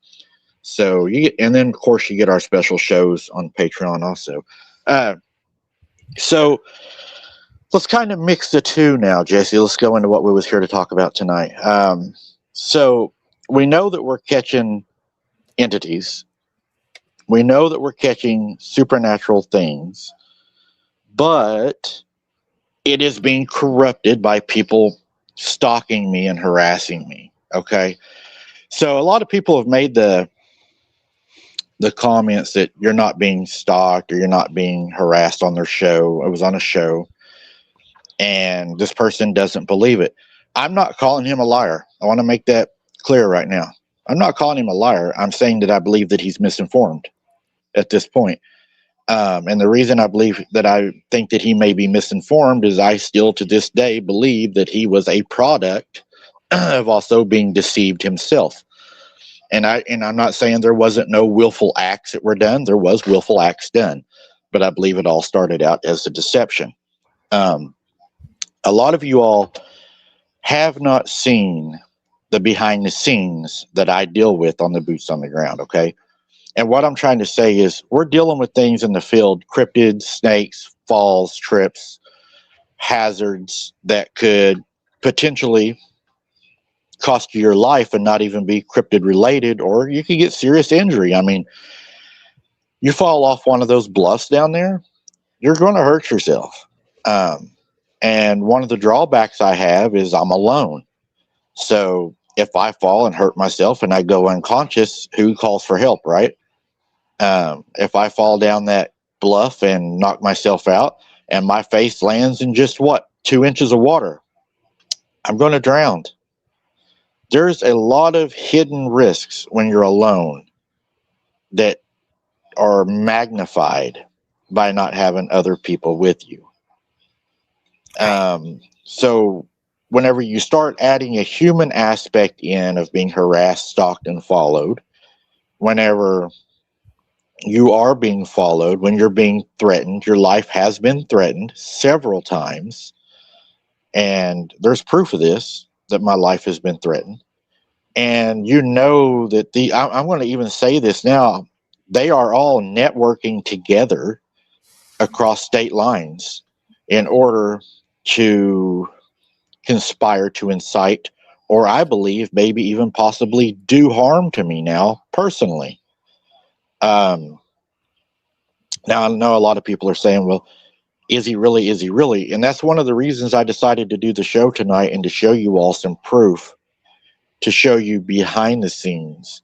So and then of course you get our special shows on Patreon also. So let's kind of mix the two now, Jesse. Let's go into what we was here to talk about tonight. So we know that we're catching entities. We know that we're catching supernatural things, but it is being corrupted by people stalking me and harassing me. Okay. So a lot of people have made the comments that you're not being stalked or you're not being harassed on their show. It was on a show. And this person doesn't believe it. I'm not calling him a liar. I want to make that clear right now. I'm not calling him a liar. I'm saying that I believe that he's misinformed at this point. And the reason I think that he may be misinformed is I still to this day believe that he was a product of also being deceived himself. And I'm not saying there wasn't no willful acts that were done. There was willful acts done, but I believe it all started out as a deception. A lot of you all have not seen the behind the scenes that I deal with on the boots on the ground. Okay. And what I'm trying to say is we're dealing with things in the field, cryptids, snakes, falls, trips, hazards that could potentially cost you your life and not even be cryptid related, or you could get serious injury. I mean, you fall off one of those bluffs down there, you're going to hurt yourself. And one of the drawbacks I have is I'm alone. So if I fall and hurt myself and I go unconscious, who calls for help, right? If I fall down that bluff and knock myself out and my face lands in just 2 inches of water, I'm going to drown. There's a lot of hidden risks when you're alone that are magnified by not having other people with you. So whenever you start adding a human aspect in of being harassed, stalked, and followed, whenever you are being followed, when you're being threatened, your life has been threatened several times. And there's proof of this, that my life has been threatened. And you know that I'm going to even say this now, they are all networking together across state lines in order to conspire to incite, or I believe maybe even possibly do harm to me now personally. Now I know a lot of people are saying, well, is he really? Is he really? And that's one of the reasons I decided to do the show tonight, and to show you all some proof, to show you behind the scenes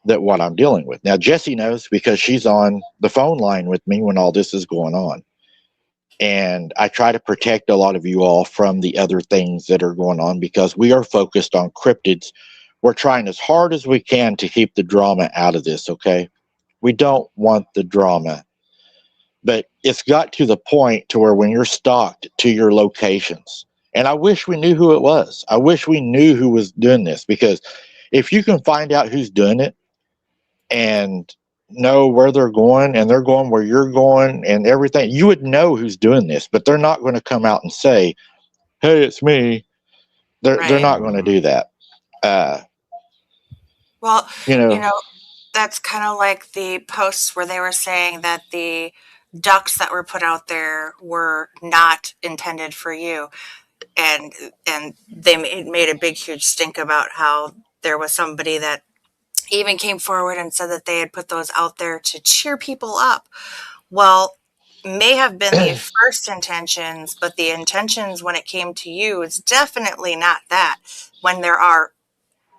that what I'm dealing with. Now, Jessie knows because she's on the phone line with me when all this is going on. And I try to protect a lot of you all from the other things that are going on because we are focused on cryptids. We're trying as hard as we can to keep the drama out of this, okay? We don't want the drama. But it's got to the point to where when you're stalked to your locations, and I wish we knew who it was. I wish we knew who was doing this, because if you can find out who's doing it and know where they're going, and they're going where you're going and everything, you would know who's doing this. But they're not going to come out and say, hey, it's me. They're not going to do that. Well, you know, that's kind of like the posts where they were saying that the ducks that were put out there were not intended for you. And they made a big, huge stink about how there was somebody that even came forward and said that they had put those out there to cheer people up. Well, may have been the first intentions, but the intentions when it came to you is definitely not that. When there are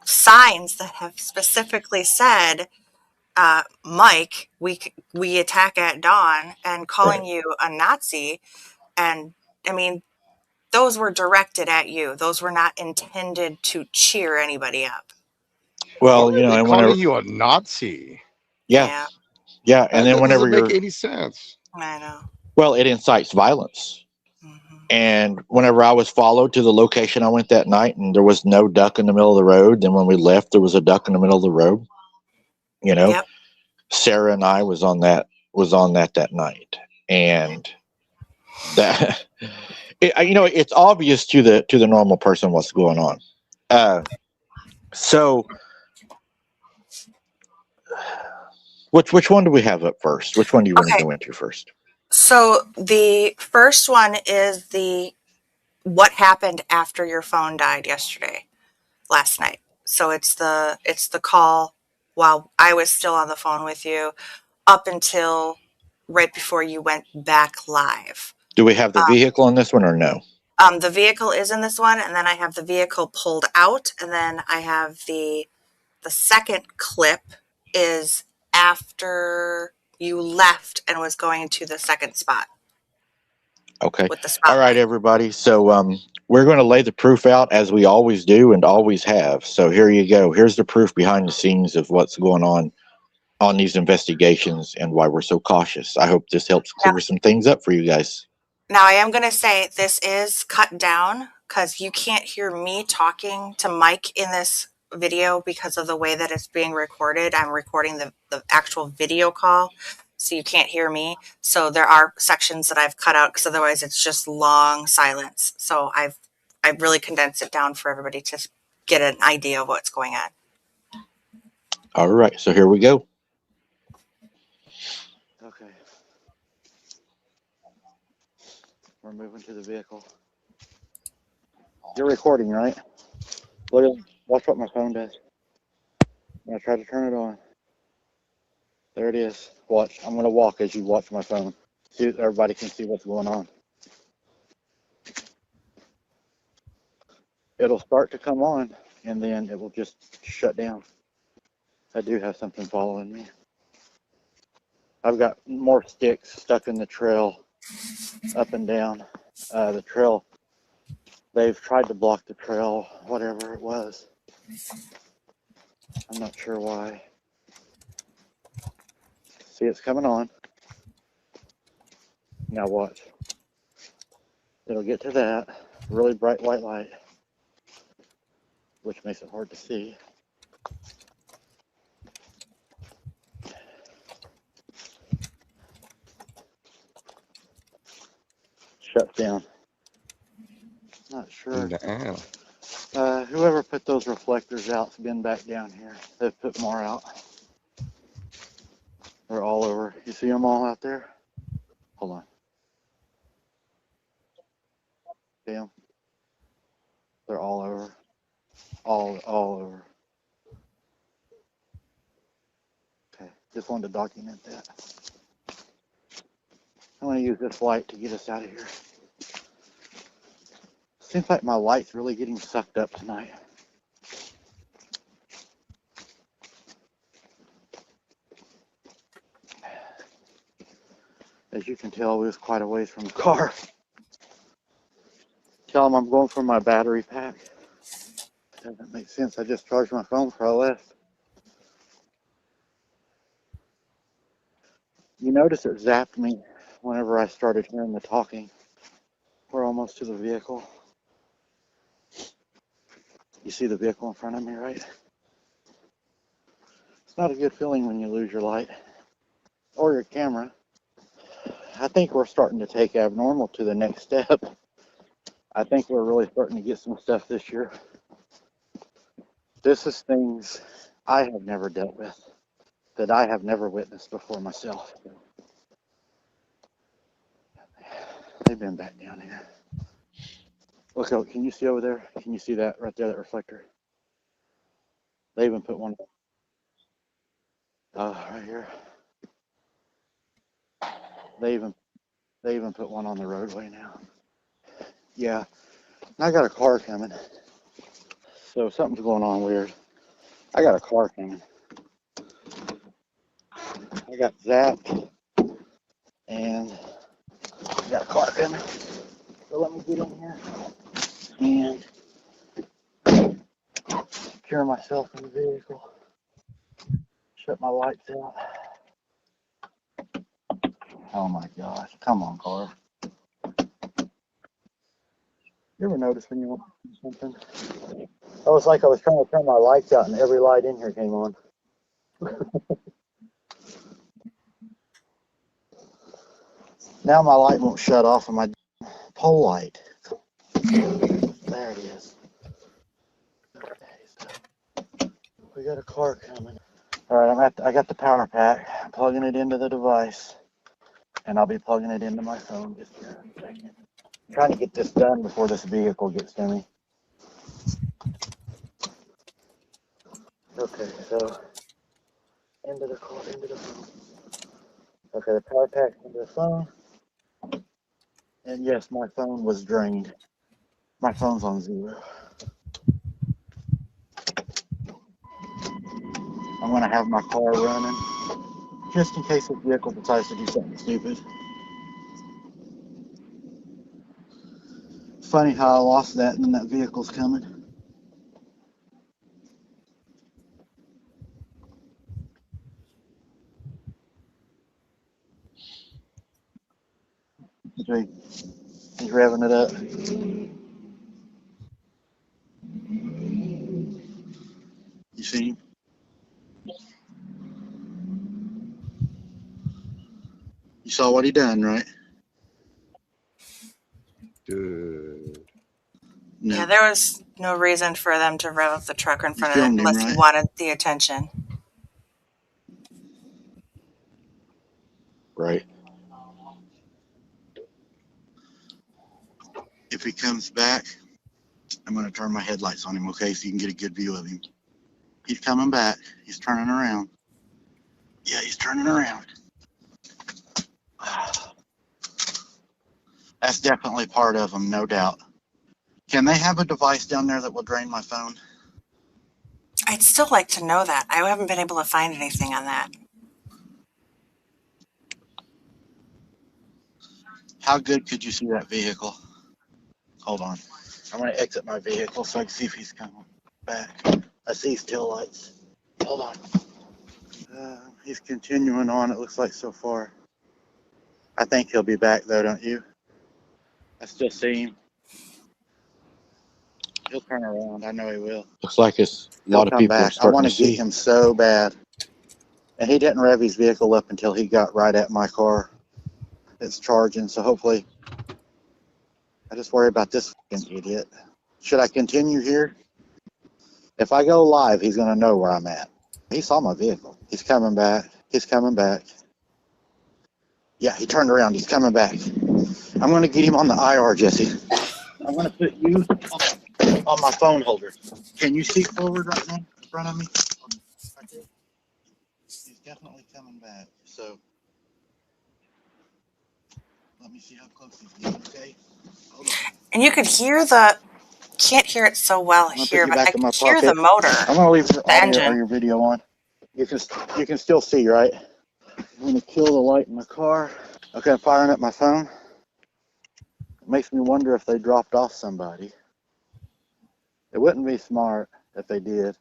signs that have specifically said, Mike, we attack at dawn, and calling you a Nazi, and I mean, those were directed at you. Those were not intended to cheer anybody up. Well, you know, and calling you a Nazi. Yeah. And then whenever doesn't make any sense. I know. Well, it incites violence. Mm-hmm. And whenever I was followed to the location I went that night, and there was no duck in the middle of the road, then when we left, there was a duck in the middle of the road. You know, yep. Sarah and I was on that night, and that. You know, it's obvious to the normal person what's going on. So, which one do we have up first? Which one do you want to go into first? So the first one is what happened after your phone died last night. So it's the call while I was still on the phone with you up until right before you went back live. Do we have the vehicle in this one or no? The vehicle is in this one, and then I have the vehicle pulled out, and then I have the second clip is after you left and was going to the second spot. Okay. All right, everybody. So we're going to lay the proof out as we always do and always have. So here you go. Here's the proof behind the scenes of what's going on these investigations and why we're so cautious. I hope this helps clear some things up for you guys. Now, I am going to say this is cut down because you can't hear me talking to Mike in this video because of the way that it's being recorded. I'm recording the actual video call, so you can't hear me. So there are sections that I've cut out because otherwise it's just long silence. So I've really condensed it down for everybody to get an idea of what's going on. All right, so here we go. We're moving to the vehicle. You're recording, right? Watch what my phone does. I'm going to try to turn it on. There it is. Watch. I'm going to walk as you watch my phone. See, everybody can see what's going on. It'll start to come on, and then it will just shut down. I do have something following me. I've got more sticks stuck in the trail, up and down. The trail, they've tried to block the trail, whatever it was. I'm not sure why. See, it's coming on. Now watch. It'll get to that really bright white light, which makes it hard to see. Shuts down. Not sure. Damn. Whoever put those reflectors out's been back down here. They've put more out. They're all over. You see them all out there? Hold on. See them? They're all over. All over. Okay, just wanted to document that. I'm going to use this light to get us out of here. Seems like my light's really getting sucked up tonight. As you can tell, we was quite a ways from the car. Tell them I'm going for my battery pack. Doesn't make sense. I just charged my phone before I left. You notice it zapped me whenever I started hearing the talking. We're almost to the vehicle. You see the vehicle in front of me, right? It's not a good feeling when you lose your light or your camera. I think we're starting to take abnormal to the next step. I think we're really starting to get some stuff this year. This is things I have never dealt with, that I have never witnessed before myself. They've been back down here. Look out, can you see over there? Can you see that right there, that reflector? They even put one right here. They even put one on the roadway now. Yeah, I got a car coming. So something's going on weird. I got a car coming. I got zapped and I got a car coming. So let me get in here and secure myself in the vehicle. Shut my lights out. Oh my gosh. Come on, car. You ever notice when you want to do something? Oh, it's like I was trying to turn my lights out and every light in here came on. Now my light won't shut off on my pole light. There it is. Okay, so we got a car coming. All right, I got the power pack. I'm plugging it into the device, and I'll be plugging it into my phone just for a second. I'm trying to get this done before this vehicle gets to me. Okay, so into the car, into the phone. Okay, the power pack into the phone. And yes, my phone was drained. My phone's on 0. I'm gonna have my car running just in case the vehicle decides to do something stupid. It's funny how I lost that and then that vehicle's coming. He's revving it up. You see him? You saw what he done, right? Dude. No. Yeah, there was no reason for them to rev up the truck in front of it filmed him, unless he right? wanted the attention. Right. if he comes back, I'm going to turn my headlights on him, okay, so you can get a good view of him. He's coming back. He's turning around. Yeah, he's turning around. That's definitely part of them, no doubt. Can they have a device down there that will drain my phone? I'd still like to know that. I haven't been able to find anything on that. How good could you see that vehicle? Hold on. I'm going to exit my vehicle so I can see if he's coming back. I see his tail lights. Hold on. He's continuing on, it looks like, so far. I think he'll be back, though, don't you? I still see him. He'll turn around. I know he will. Looks like it's a lot of people are starting to see. I want to get him so bad. And he didn't rev his vehicle up until he got right at my car. It's charging, so hopefully... I just worry about this fucking idiot. Should I continue here? If I go live, he's going to know where I'm at. He saw my vehicle. He's coming back. He's coming back. Yeah, he turned around. He's coming back. I'm going to get him on the IR, Jesse. I'm going to put you on my phone holder. Can you see forward right now in front of me? Right there. He's definitely coming back. So let me see how close he's getting, okay? Hold on. And you could hear can't hear it so well here, but I can hear the motor. I'm going to leave the audio or your video on. You can still see, right? I'm going to kill the light in my car. Okay, I'm firing up my phone. It makes me wonder if they dropped off somebody. It wouldn't be smart if they did.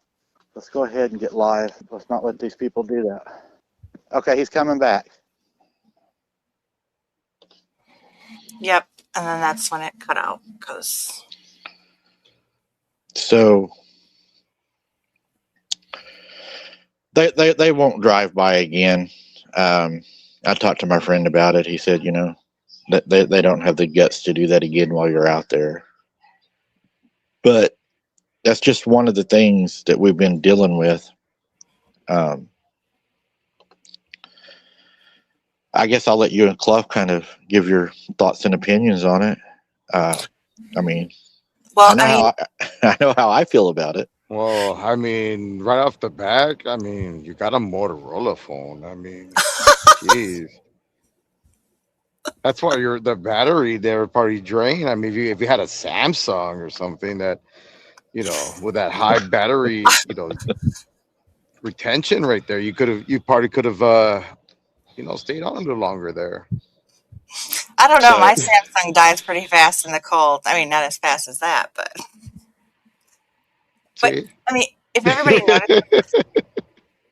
Let's go ahead and get live. Let's not let these people do that. Okay, he's coming back. Yep, and then that's when it cut out because. So they won't drive by again. I talked to my friend about it. He said, you know, that they don't have the guts to do that again while you're out there. But that's just one of the things that we've been dealing with. I guess I'll let you and Clough kind of give your thoughts and opinions on it. I mean, well, I know how I feel about it. Well, I mean, right off the bat, I mean, you got a Motorola phone. I mean, jeez. That's why the battery there probably drained. I mean, if you had a Samsung or something that, you know, with that high battery, you know, retention right there, you probably could have, you know, stayed on a little longer there. I don't know. So, my Samsung dies pretty fast in the cold. I mean, not as fast as that, but I mean, if everybody notices,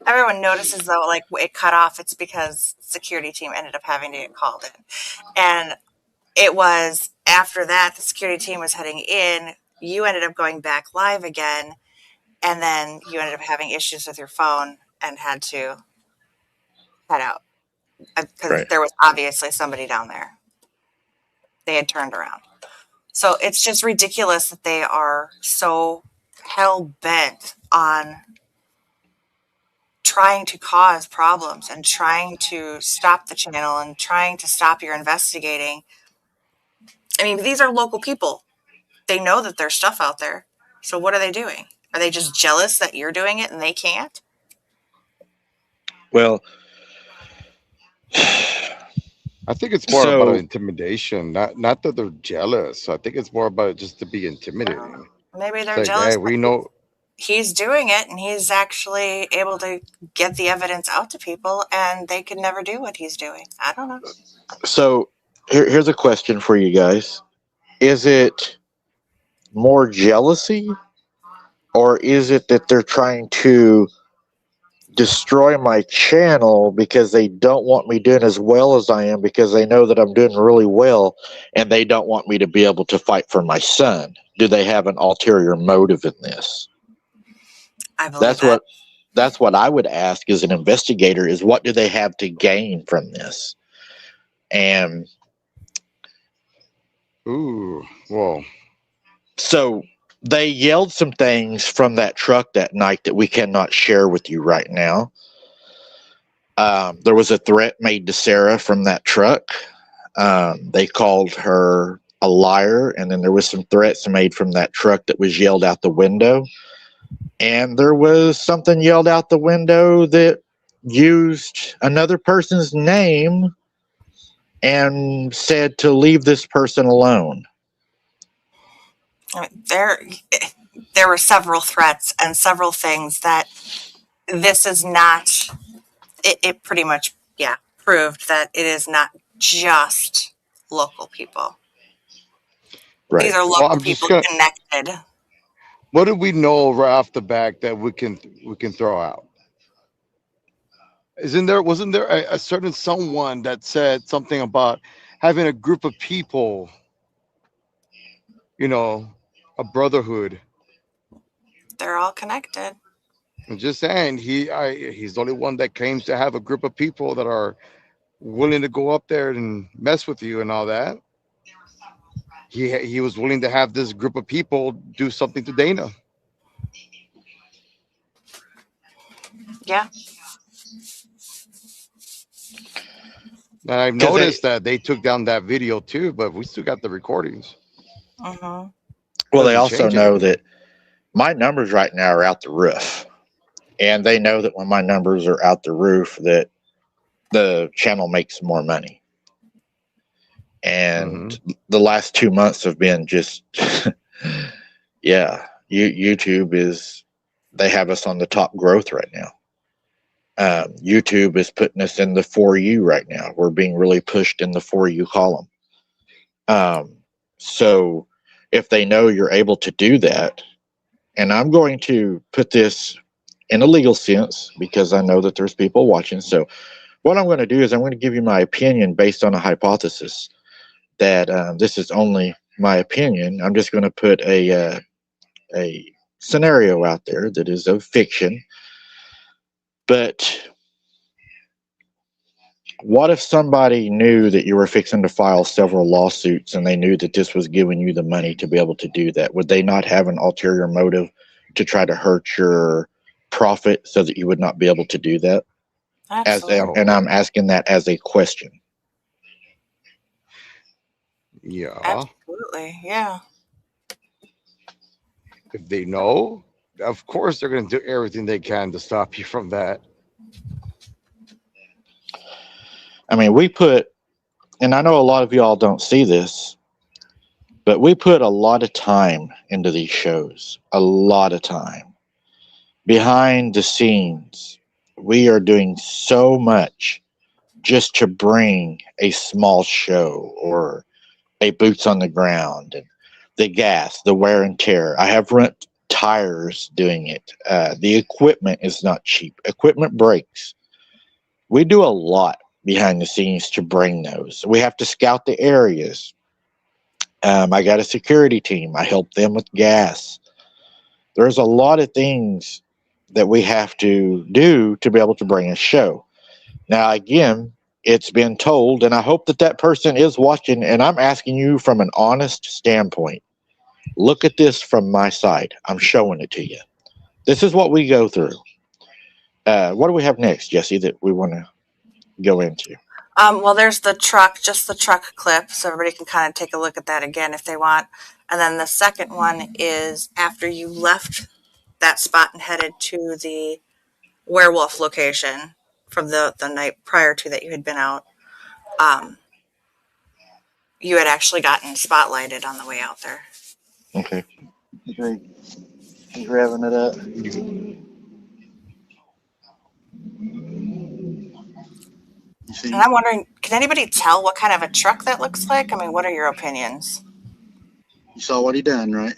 everyone notices though, like it cut off. It's because security team ended up having to get called in, and it was after that the security team was heading in. You ended up going back live again, and then you ended up having issues with your phone and had to head out because there was obviously somebody down there. They had turned around. So it's just ridiculous that they are so hell-bent on trying to cause problems and trying to stop the channel and trying to stop your investigating. I mean, these are local people. They know that there's stuff out there. So what are they doing? Are they just jealous that you're doing it and they can't? Well, I think it's more about intimidation, not that they're jealous. I think it's more about just to be intimidating. Maybe they're jealous. Hey, we know he's doing it, and he's actually able to get the evidence out to people, and they could never do what he's doing. I don't know. So here's a question for you guys. Is it more jealousy, or is it that they're trying to destroy my channel because they don't want me doing as well as I am, because they know that I'm doing really well and they don't want me to be able to fight for my son? Do they have an ulterior motive in this? I believe that's what I would ask as an investigator, is what do they have to gain from this? And so they yelled some things from that truck that night that we cannot share with you right now. There was a threat made to Sarah from that truck. They called her a liar, and then there was some threats made from that truck that was yelled out the window, and there was something yelled out the window that used another person's name and said to leave this person alone. I mean, there were several threats and several things that this is not. It pretty much, yeah, proved that it is not just local people. Right. These are local people connected. What do we know right off the back that we can throw out? Wasn't there a certain someone that said something about having a group of people, a brotherhood? They're all connected. I'm just saying, he's the only one that claims to have a group of people that are willing to go up there and mess with you and all that. He was willing to have this group of people do something to Dana. Yeah. And I've noticed that they took down that video too, but we still got the recordings. Mm-hmm. Well, they also know that my numbers right now are out the roof. And they know that when my numbers are out the roof, that the channel makes more money. And the last 2 months have been just, yeah, YouTube they have us on the top growth right now. YouTube is putting us in the For You right now. We're being really pushed in the For You column. So if they know you're able to do that, and I'm going to put this in a legal sense because I know that there's people watching. So what I'm going to do is I'm going to give you my opinion based on a hypothesis that this is only my opinion. I'm just going to put a scenario out there that is of fiction. But what if somebody knew that you were fixing to file several lawsuits and they knew that this was giving you the money to be able to do that? Would they not have an ulterior motive to try to hurt your profit so that you would not be able to do that? Absolutely. And I'm asking that as a question. Yeah. Absolutely. Yeah. If they know, of course they're going to do everything they can to stop you from that. I mean, we put, and I know a lot of y'all don't see this, but we put a lot of time into these shows. A lot of time. Behind the scenes, we are doing so much just to bring a small show or a boots on the ground, and the gas, the wear and tear. I have rent tires doing it. The equipment is not cheap. Equipment breaks. We do a lot behind the scenes to bring those. We have to scout the areas. I got a security team. I help them with gas. There's a lot of things that we have to do to be able to bring a show. Now, again, it's been told, and I hope that that person is watching, and I'm asking you from an honest standpoint. Look at this from my side. I'm showing it to you. This is what we go through. What do we have next, Jesse, that we want to go into? Well, there's the truck, just the truck clip, so everybody can kind of take a look at that again if they want. And then the second one is after you left that spot and headed to the werewolf location from the night prior to that you had been out. You had actually gotten spotlighted on the way out there. Okay. He's revving it up. And I'm wondering, can anybody tell what kind of a truck that looks like? I mean, what are your opinions? You saw what he done, right?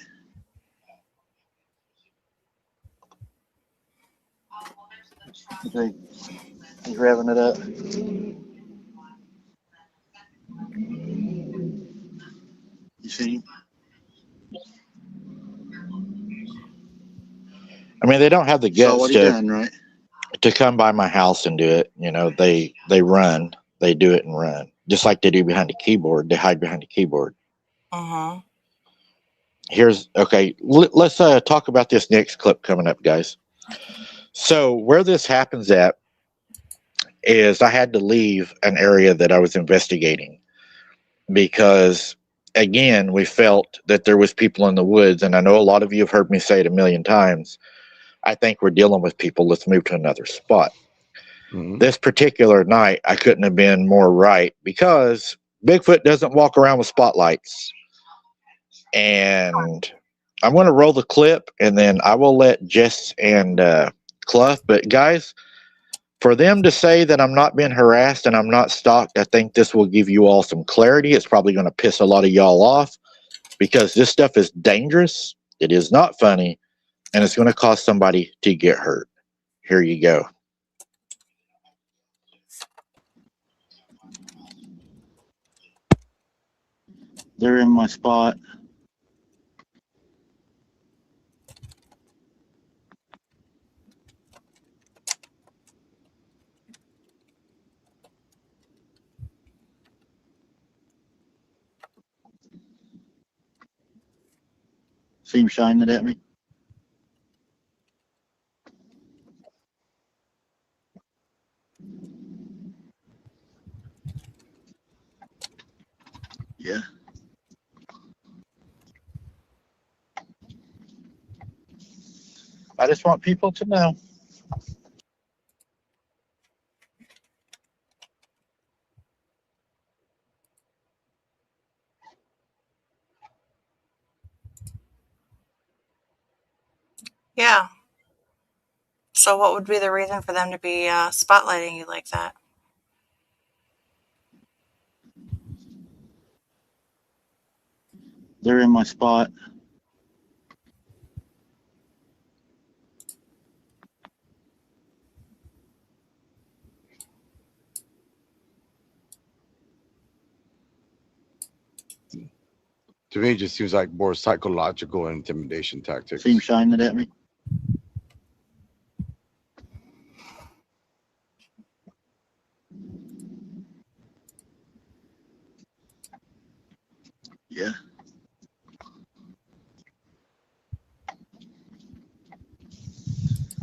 Okay. He's revving it up. You see? I mean, they don't have the guts to come by my house and do it. You know, they run, they do it and run, just like they do behind the keyboard. They hide behind the keyboard. Uh-huh. Let's talk about this next clip coming up, guys. So where this happens at is I had to leave an area that I was investigating because again, we felt that there was people in the woods, and I know a lot of you have heard me say it a million times. I think we're dealing with people. Let's move to another spot. Mhm. This particular night, I couldn't have been more right because Bigfoot doesn't walk around with spotlights. And I'm going to roll the clip, and then I will let Jess and Clough. But guys, for them to say that I'm not being harassed and I'm not stalked, I think this will give you all some clarity. It's probably going to piss a lot of y'all off because this stuff is dangerous. It is not funny, and it's going to cause somebody to get hurt. Here you go. They're in my spot. See him shining it at me? Yeah. I just want people to know. Yeah. So what would be the reason for them to be spotlighting you like that? They're in my spot. To me, it just seems like more psychological and intimidation tactics. See him shining it at me? Yeah.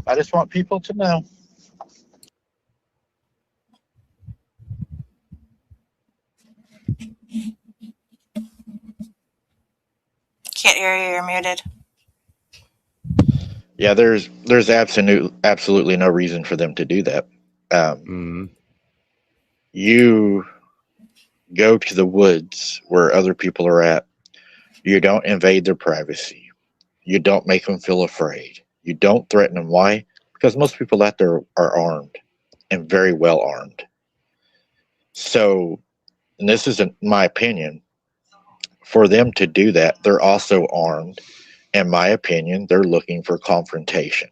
I just want people to know. Can't hear you. You're muted. Yeah, there's absolutely no reason for them to do that. You go to the woods where other people are at. You don't invade their privacy. You don't make them feel afraid. You don't threaten them. Why? Because most people out there are armed and very well armed. So, and this isn't my opinion, for them to do that, they're also armed. In my opinion, they're looking for confrontation.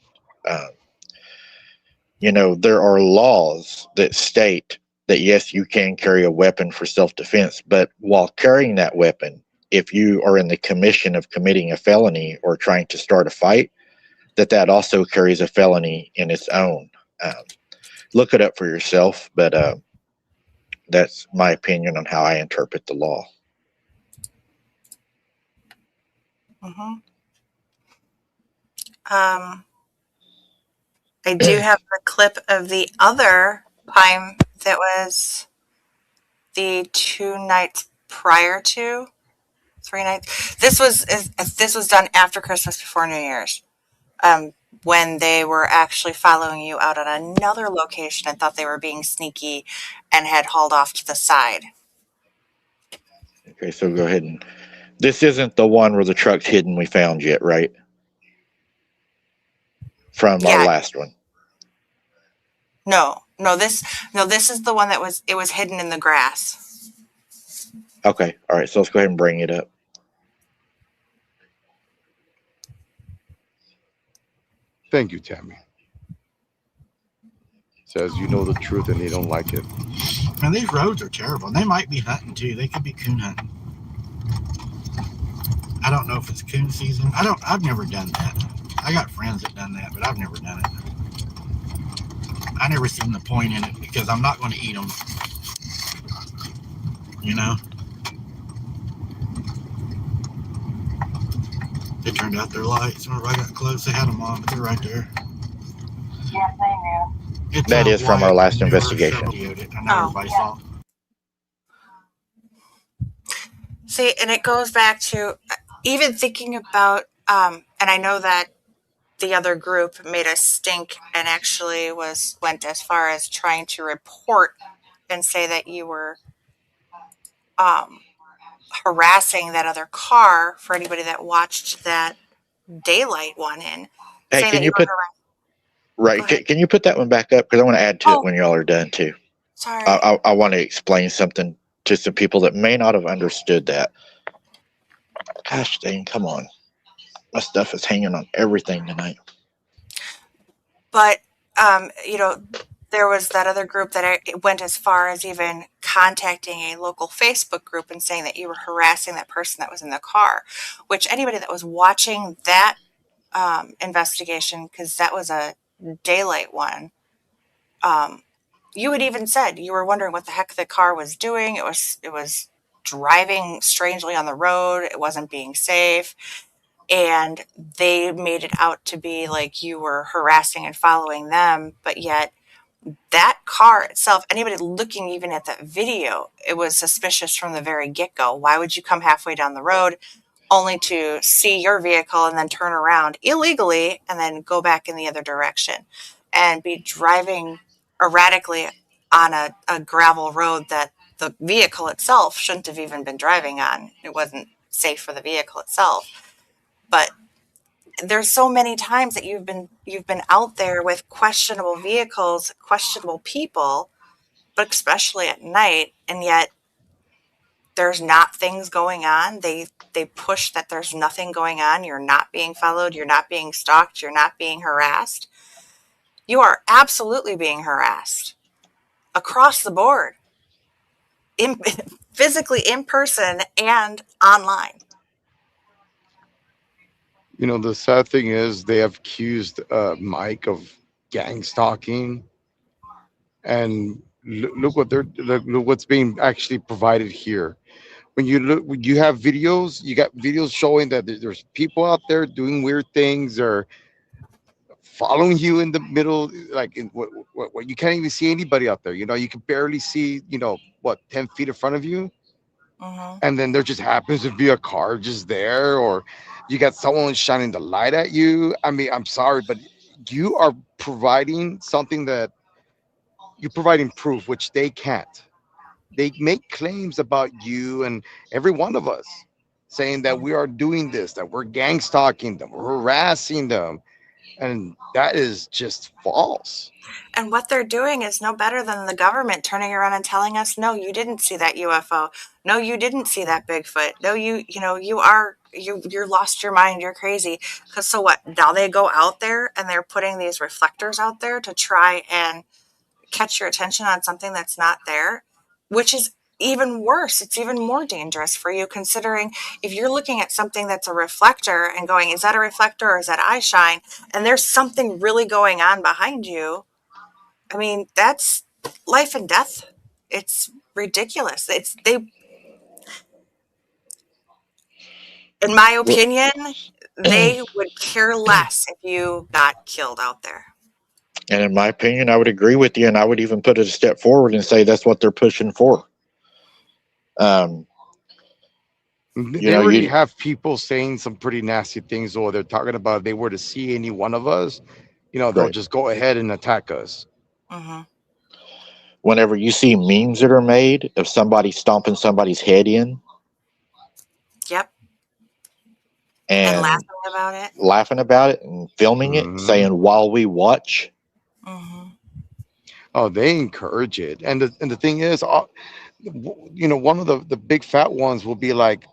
There are laws that state that, yes, you can carry a weapon for self-defense, but while carrying that weapon, if you are in the commission of committing a felony or trying to start a fight, that also carries a felony in its own. Look it up for yourself, but that's my opinion on how I interpret the law. Mm-hmm. I do have the clip of the other time that was the 2 nights prior to 3 nights. This was done after Christmas, before New Year's, when they were actually following you out at another location and thought they were being sneaky and had hauled off to the side. Okay, so go ahead and... This isn't the one where the truck's hidden we found yet, right? From our last one. No, this is the one that was hidden in the grass. Okay, all right, so let's go ahead and bring it up. Thank you, Tammy. Says you know the truth and they don't like it. Man, these roads are terrible. And they might be hunting too. They could be coon hunting. I don't know if it's coon season. I've never done that. I got friends that done that, but I've never done it. I never seen the point in it because I'm not going to eat them. They turned out their lights. Whenever I got close, they had them on, but they're right there. Yes, I knew. That is from our last investigation. I know everybody saw. See, and it goes back to even thinking about, and I know that the other group made a stink and actually went as far as trying to report and say that you were um, harassing that other car for anybody that watched that daylight one in, Hey, saying can that you you were put Go ahead. Can you put that one back up? Because I want to add to it Oh, when y'all are done too. sorry. I want to explain something to some people that may not have understood that. Gosh dang, come on. My stuff is hanging on everything tonight. But there was that other group that went as far as even contacting a local Facebook group and saying that you were harassing that person that was in the car, which anybody that was watching that investigation, because that was a daylight one, you had even said you were wondering what the heck the car was doing. It was driving strangely on the road. It wasn't being safe. And they made it out to be like you were harassing and following them, but yet that car itself, anybody looking even at that video, it was suspicious from the very get-go. Why would you come halfway down the road only to see your vehicle and then turn around illegally and then go back in the other direction and be driving erratically on a gravel road that the vehicle itself shouldn't have even been driving on? It wasn't safe for the vehicle itself. But there's so many times that you've been out there with questionable vehicles, questionable people, but especially at night, and yet there's not things going on. They push that there's nothing going on. You're not being followed, you're not being stalked, you're not being harassed. You are absolutely being harassed across the board. Physically in person and online. The sad thing is they have accused Mike of gang stalking, and look look what's being actually provided here. When you have videos, you got videos showing that there's people out there doing weird things or following you in the middle, like in what you can't even see anybody out there. You can barely see, 10 feet in front of you, Mm-hmm. and then there just happens to be a car just there, or you got someone shining the light at you. I mean, I'm sorry, but you are providing something that you're providing proof, which they can't. They make claims about you and every one of us, saying that we are doing this, that we're gang stalking them, we're harassing them, and that is just false. And what they're doing is no better than the government turning around and telling us, no, you didn't see that UFO. No, you didn't see that Bigfoot. No, you're lost your mind. You're crazy. Because so what? Now they go out there and they're putting these reflectors out there to try and catch your attention on something that's not there, which is even worse. It's even more dangerous for you, considering if you're looking at something that's a reflector and going, is that a reflector or is that eye shine? And there's something really going on behind you. I mean, that's life and death. It's ridiculous. In my opinion, they would care less if you got killed out there. And in my opinion, I would agree with you, and I would even put it a step forward and say that's what they're pushing for. They already have people saying some pretty nasty things, or they're talking about if they were to see any one of us, they'll Right. just go ahead and attack us. Mm-hmm. Whenever you see memes that are made of somebody stomping somebody's head in, Yep. and laughing about it, and filming it, Mhm. saying while we watch. Mm-hmm. Oh, they encourage it, and the thing is, one of the big fat ones will be like,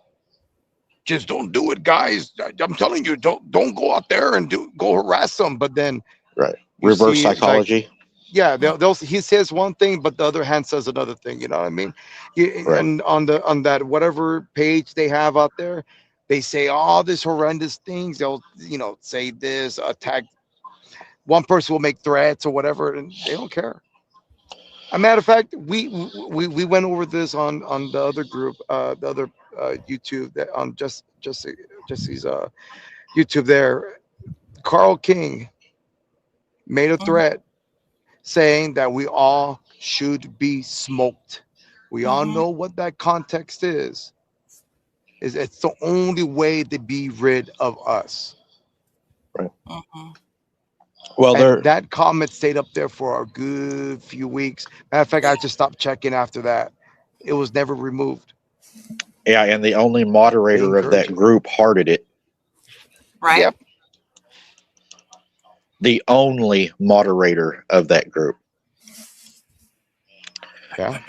just don't do it, guys. I'm telling you, don't go out there and go harass them. But then, Right. you Reverse see, like, psychology. yeah, he says one thing, but the other hand says another thing. You know what I mean? Right. And on that whatever page they have out there, they say all these horrendous things. They'll say this, attack. One person will make threats or whatever, and they don't care. A matter of fact, we went over this on the other group, the other YouTube, that on Jesse's YouTube there. Carl King made a threat saying that we all should be smoked. We all Mm-hmm. know what that context is. It's the only way to be rid of us. Mm-hmm. Well, And that comment stayed up there for a good few weeks. Matter of fact, I just stopped checking after that. It was never removed. yeah, and the only They moderator of encourage that it. group hearted it. Right. Yep. The only moderator of that group. Yeah.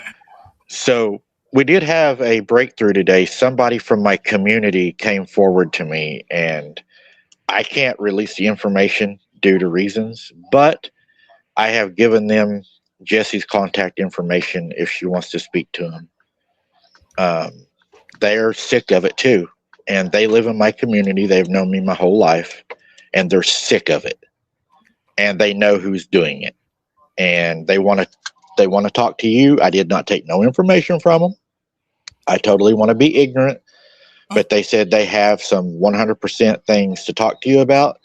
So we did have a breakthrough today. Somebody from my community came forward to me, and I can't release the information due to reasons, but I have given them Jesse's contact information if she wants to speak to him. They're sick of it too, and they live in my community. They've known me my whole life, and they're sick of it, and they know who's doing it, and they want to talk to you. I did not take no information from them. I totally want to be ignorant, but they said they have some 100% things to talk to you about,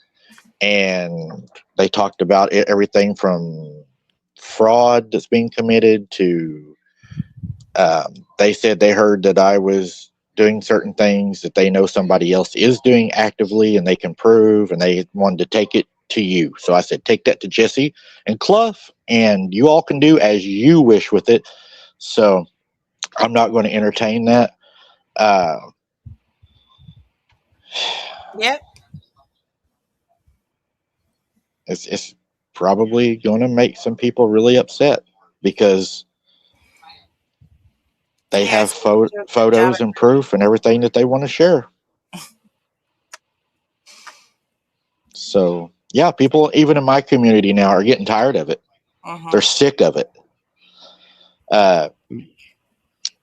and they talked about everything from fraud that's being committed to they said they heard that I was doing certain things that they know somebody else is doing actively and they can prove, and they wanted to take it to you. So I said, take that to Jesse and Clough, and you all can do as you wish with it. So I'm not going to entertain that. Yep. It's probably going to make some people really upset because they You have guys do a good job photos and proof and everything that they want to share. So yeah, people even in my community now are getting tired of it. Mhm. They're sick of it.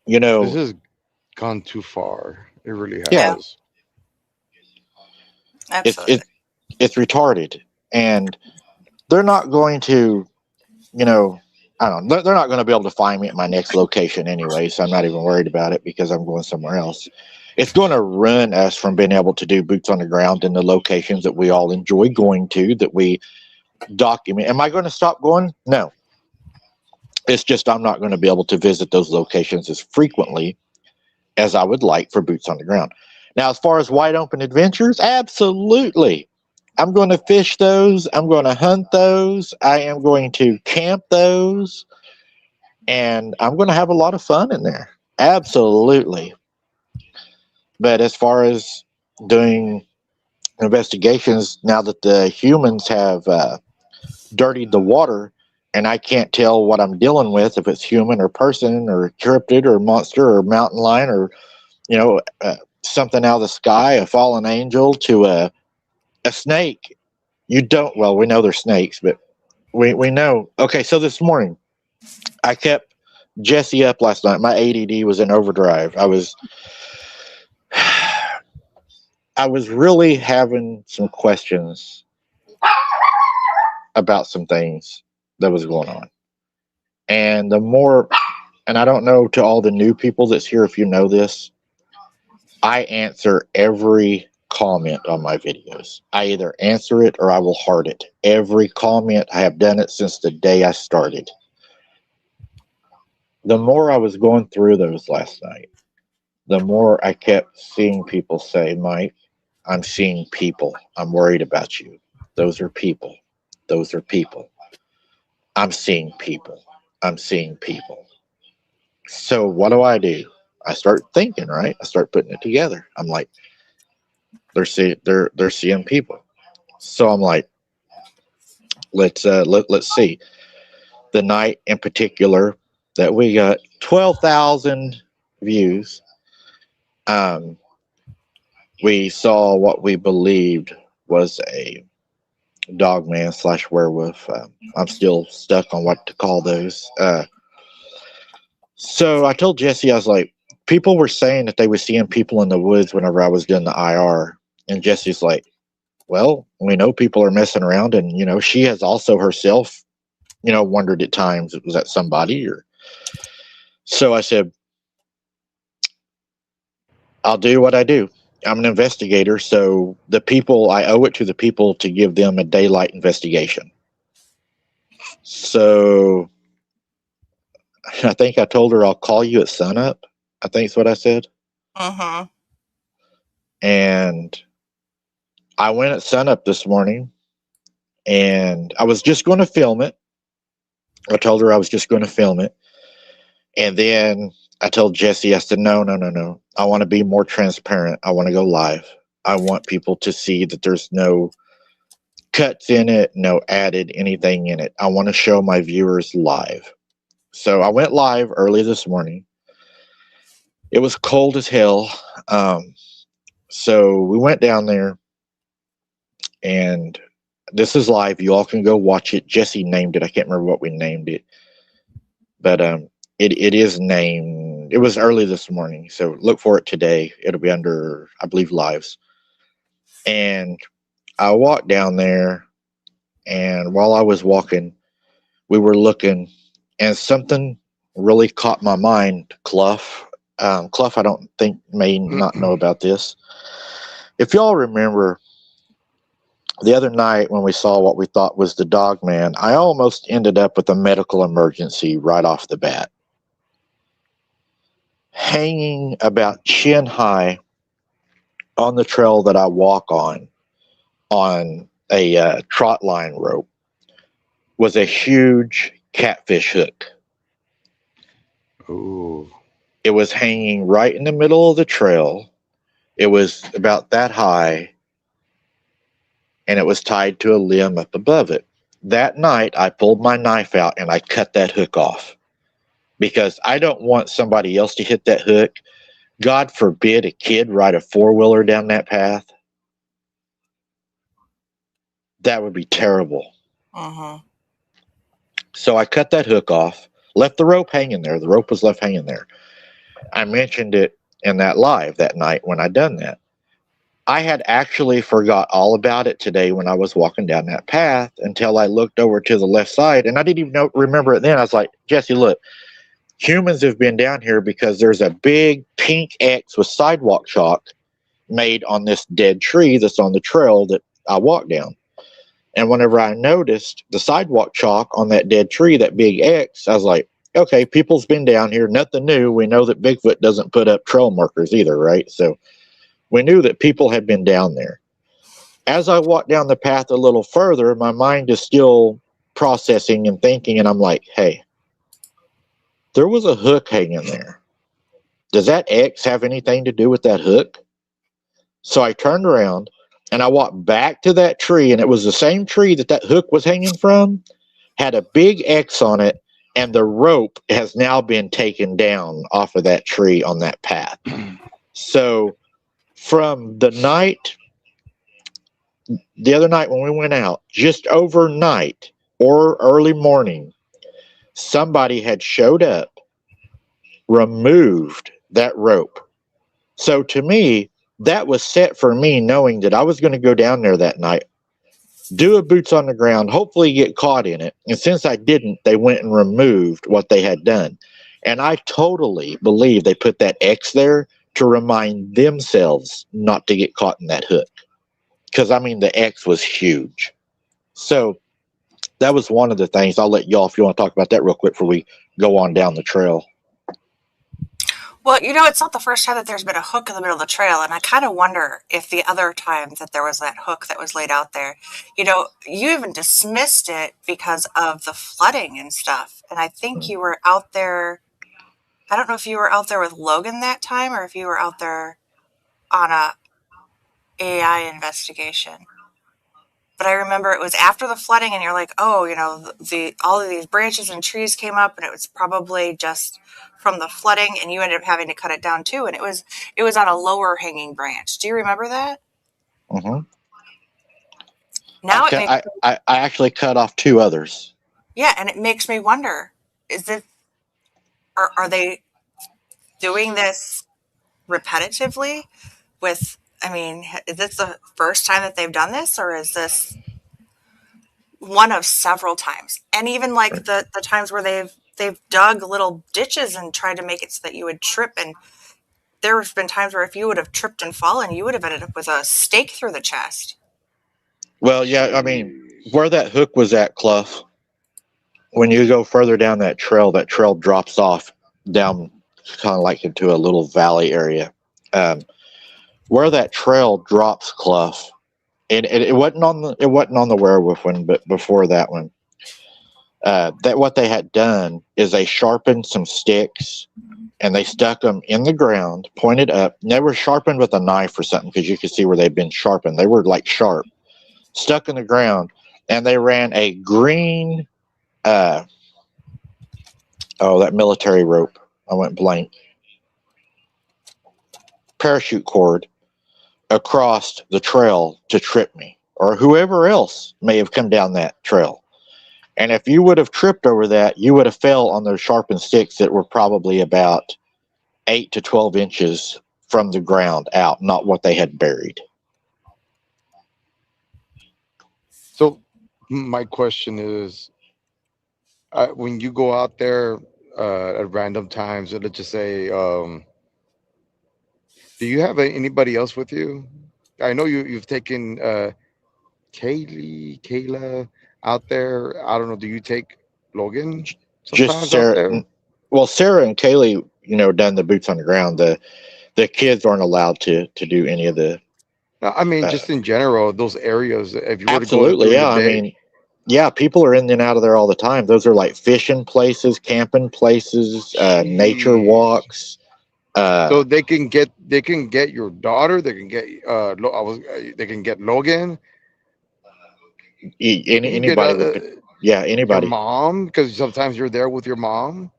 You know, This has gone too far. It really has. Yeah. Absolutely. It's retarded, and they're not going to, you know, I don't know, they're not going to be able to find me at my next location anyway, so I'm not even worried about it because I'm going somewhere else. It's going to ruin us from being able to do boots on the ground in the locations that we all enjoy going to, that we document. Am I going to stop going? No. It's just I'm not going to be able to visit those locations as frequently as I would like for boots on the ground. Now, as far as wide open adventures, absolutely. I'm going to fish those. I'm going to hunt those. I am going to camp those. And I'm going to have a lot of fun in there. Absolutely. But as far as doing investigations, now that the humans have dirtied the water, and I can't tell what I'm dealing with, if it's human or person or cryptid or monster or mountain lion or, you know, something out of the sky, a fallen angel to a snake. You don't, well, we know they're snakes, but we know. Okay, so this morning, I kept Jesse up last night. My ADD was in overdrive. I was really having some questions about some things that was going on. And the more, and I don't know to all the new people that's here if you know this, I answer every comment on my videos. I either answer it or I will heart it. Every comment, I have done it since the day I started. The more I was going through those last night, the more I kept seeing people say, Mike, I'm seeing people. I'm worried about you. Those are people. Those are people. I'm seeing people. I'm seeing people. So what do? I start thinking, right? I start putting it together. I'm like, they're seeing people. So I'm like, let's see. The night in particular that we got 12,000 views. We saw what we believed was a dogman / werewolf. I'm still stuck on what to call those. So I told Jesse, I was like, people were saying that they were seeing people in the woods whenever I was doing the IR. And Jesse's like, well, we know people are messing around. And, you know, she has also herself, you know, wondered at times, was that somebody? Or so I said, I'll do what I do. I'm an investigator. So the people, I owe it to the people to give them a daylight investigation. So I think I told her I'll call you at sunup. I think that's what I said. Mhm. And I went at sunup this morning, and I was just going to film it. I told her I was just going to film it. And then I told Jesse, I said, no. I want to be more transparent. I want to go live. I want people to see that there's no cuts in it, no added anything in it. I want to show my viewers live. So I went live early this morning. It was cold as hell. So we went down there, and this is live. You all can go watch it. Jesse named it. I can't remember what we named it, but it is named. It was early this morning, so look for it today. It'll be under, I believe, lives. And I walked down there, and while I was walking, we were looking, and something really caught my mind. Clough, I don't think may not know about this. If y'all remember, the other night when we saw what we thought was the dog man, I almost ended up with a medical emergency right off the bat. Hanging about chin high on the trail that I walk on a trot line rope, was a huge catfish hook. Ooh. It was hanging right in the middle of the trail. It was about that high, and it was tied to a limb up above it. That night, I pulled my knife out and I cut that hook off, because I don't want somebody else to hit that hook. God forbid a kid ride a four-wheeler down that path. That would be terrible. So I cut that hook off, left the rope hanging there. The rope was left hanging there. I mentioned it in that live that night when I done that. I had actually forgot all about it today when I was walking down that path until I looked over to the left side, and I didn't even remember it then. I was like, Jesse, look, humans have been down here because there's a big pink X with sidewalk chalk made on this dead tree that's on the trail that I walked down. And whenever I noticed the sidewalk chalk on that dead tree, that big X, I was like, okay, people's been down here, nothing new. We know that Bigfoot doesn't put up trail markers either, right? So we knew that people had been down there. As I walked down the path a little further, my mind is still processing and thinking, and I'm like, hey, there was a hook hanging there. Does that X have anything to do with that hook? So I turned around and I walked back to that tree, and it was the same tree that hook was hanging from, had a big X on it, and the rope has now been taken down off of that tree on that path. So from the other night when we went out, just overnight or early morning, somebody had showed up, removed that rope. So to me, that was set for me, knowing that I was going to go down there that night, do a boots on the ground, hopefully get caught in it. And since I didn't, they went and removed what they had done. And I totally believe they put that X there to remind themselves not to get caught in that hook. Because, I mean, the X was huge. So that was one of the things. I'll let y'all, if you want to talk about that real quick before we go on down the trail. Well, it's not the first time that there's been a hook in the middle of the trail, and I kind of wonder if the other times that there was that hook that was laid out there, you even dismissed it because of the flooding and stuff. And I think you were out there, I don't know if you were out there with Logan that time or if you were out there on a AI investigation. But I remember it was after the flooding, and you're like, oh, all of these branches and trees came up, and it was probably just from the flooding, and you ended up having to cut it down too. And it was on a lower hanging branch. Do you remember that? Mm-hmm. Now I actually cut off two others. Yeah, and it makes me wonder: are they doing this repetitively? Is this the first time that they've done this, or is this one of several times? And even like the times where they've dug little ditches and tried to make it so that you would trip, and there's been times where if you would have tripped and fallen, you would have ended up with a stake through the chest. Well, yeah, I mean, where that hook was at, Clough, when you go further down that trail drops off down kind of like into a little valley area. where that trail drops, Clough, and it wasn't on the werewolf one, but before that one. That what they had done is they sharpened some sticks and they stuck them in the ground, pointed up. And they were sharpened with a knife or something because you could see where they'd been sharpened. They were like sharp, stuck in the ground, and they ran a green, that military rope. I went blank. Parachute cord across the trail to trip me or whoever else may have come down that trail. And if you would have tripped over that, you would have fell on those sharpened sticks that were probably about 8 to 12 inches from the ground out, not what they had buried. So my question is, when you go out there at random times, let's just say, do you have anybody else with you? I know you've taken Kayla out there. I don't know. Do you take Logan sometimes Just Sarah. out there? Well, Sarah and Kaylee, done the boots on the ground. The kids aren't allowed to do any of the. No, I mean, just in general, those areas. If you were Absolutely, to go yeah. I mean, yeah, people are in and out of there all the time. Those are like fishing places, camping places, nature walks. So they can get your daughter. They can get they can get Logan. Anybody. Anybody. Your mom, because sometimes you're there with your mom.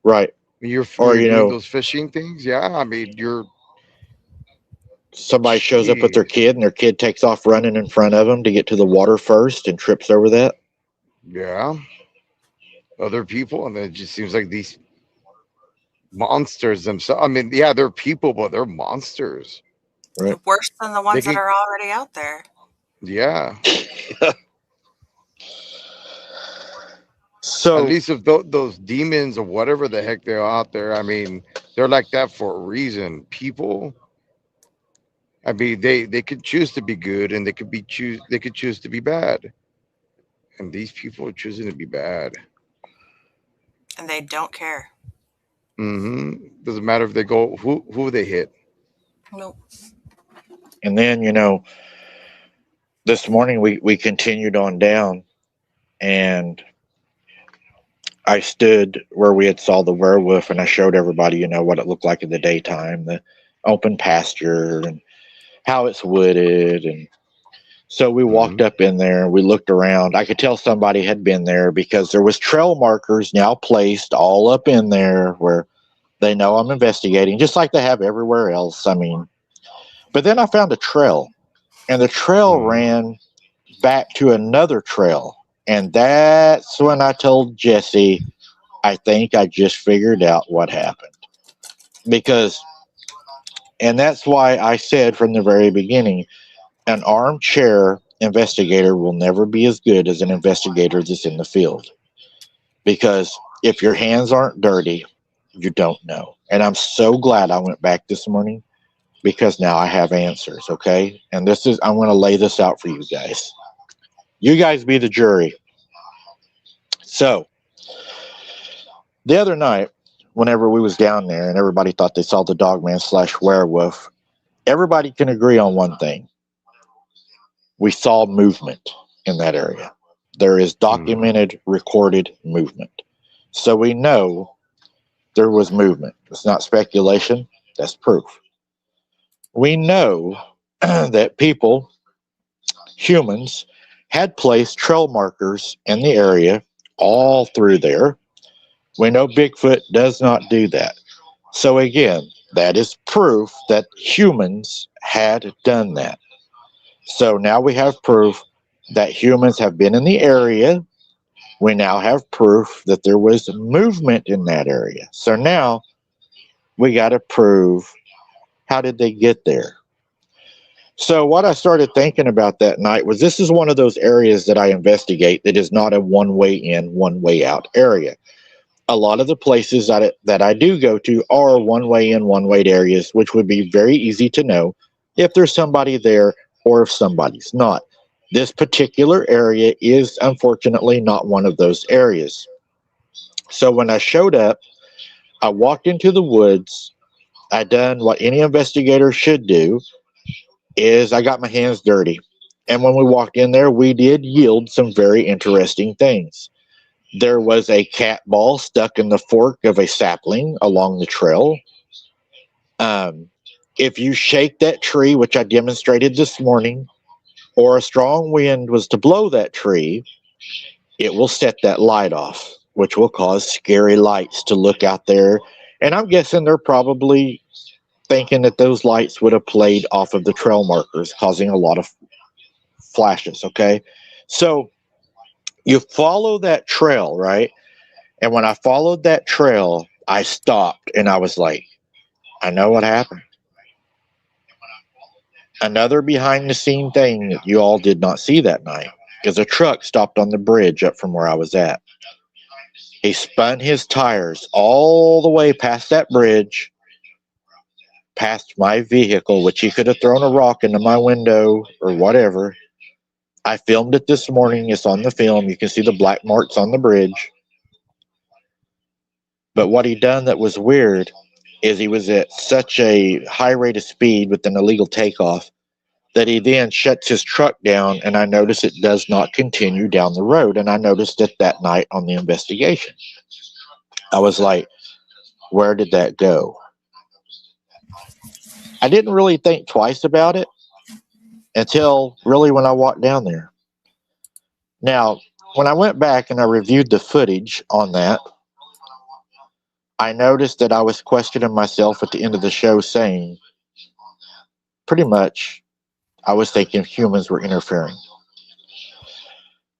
Right. You're doing those fishing things. Yeah, I mean, somebody shows up with their kid and their kid takes off running in front of them to get to the water first and trips over that. Yeah. Other people, and it just seems like these monsters themselves. I mean, yeah, they're people, but they're monsters. Right. Worse than the ones that are already out there. Yeah. So at least if those demons or whatever the heck they're out there, I mean, they're like that for a reason. People, I mean, they could choose to be good and they could choose to be bad. And these people are choosing to be bad. And they don't care. Doesn't matter if they go who they hit. Nope. And then, this morning we continued on down, and I stood where we had saw the werewolf, and I showed everybody, what it looked like in the daytime, the open pasture and how it's wooded. And so we walked up in there, we looked around. I could tell somebody had been there because there was trail markers now placed all up in there where they know I'm investigating, just like they have everywhere else. I mean, but then I found a trail, and the trail ran back to another trail. And that's when I told Jesse, I think I just figured out what happened. And that's why I said from the very beginning, an armchair investigator will never be as good as an investigator that's in the field. Because if your hands aren't dirty, you don't know. And I'm so glad I went back this morning, because now I have answers, okay? And I'm going to lay this out for you guys. You guys be the jury. So, the other night, whenever we was down there and everybody thought they saw the Dogman / werewolf, everybody can agree on one thing. We saw movement in that area. There is documented, recorded movement. So we know there was movement. It's not speculation. That's proof. We know that people, humans, had placed trail markers in the area all through there. We know Bigfoot does not do that. So again, that is proof that humans had done that. So now we have proof that humans have been in the area. We now have proof that there was movement in that area. So now we got to prove, how did they get there? So what I started thinking about that night was, this is one of those areas that I investigate that is not a one-way in, one-way out area. A lot of the places that I do go to are one-way in, one-way areas, which would be very easy to know if there's somebody there or if somebody's not. This particular area is unfortunately not one of those areas. So when I showed up, I walked into the woods. I done what any investigator should do. is I got my hands dirty. And when we walked in there, we did yield some very interesting things. There was a cat ball stuck in the fork of a sapling along the trail. If you shake that tree, which I demonstrated this morning, or a strong wind was to blow that tree, it will set that light off, which will cause scary lights to look out there. And I'm guessing they're probably thinking that those lights would have played off of the trail markers, causing a lot of flashes. Okay. So you follow that trail, right? And when I followed that trail, I stopped and I was like, I know what happened. Another behind the scene thing that you all did not see that night is a truck stopped on the bridge up from where I was at. He spun his tires all the way past that bridge, past my vehicle, which he could have thrown a rock into my window or whatever. I filmed it this morning. It's on the film. You can see the black marks on the bridge. But what he done that was weird is he was at such a high rate of speed with an illegal takeoff that he then shuts his truck down, and I notice it does not continue down the road. And I noticed it that night on the investigation. I was like, where did that go? I didn't really think twice about it until really when I walked down there. Now, when I went back and I reviewed the footage on that, I noticed that I was questioning myself at the end of the show, saying, pretty much, I was thinking humans were interfering.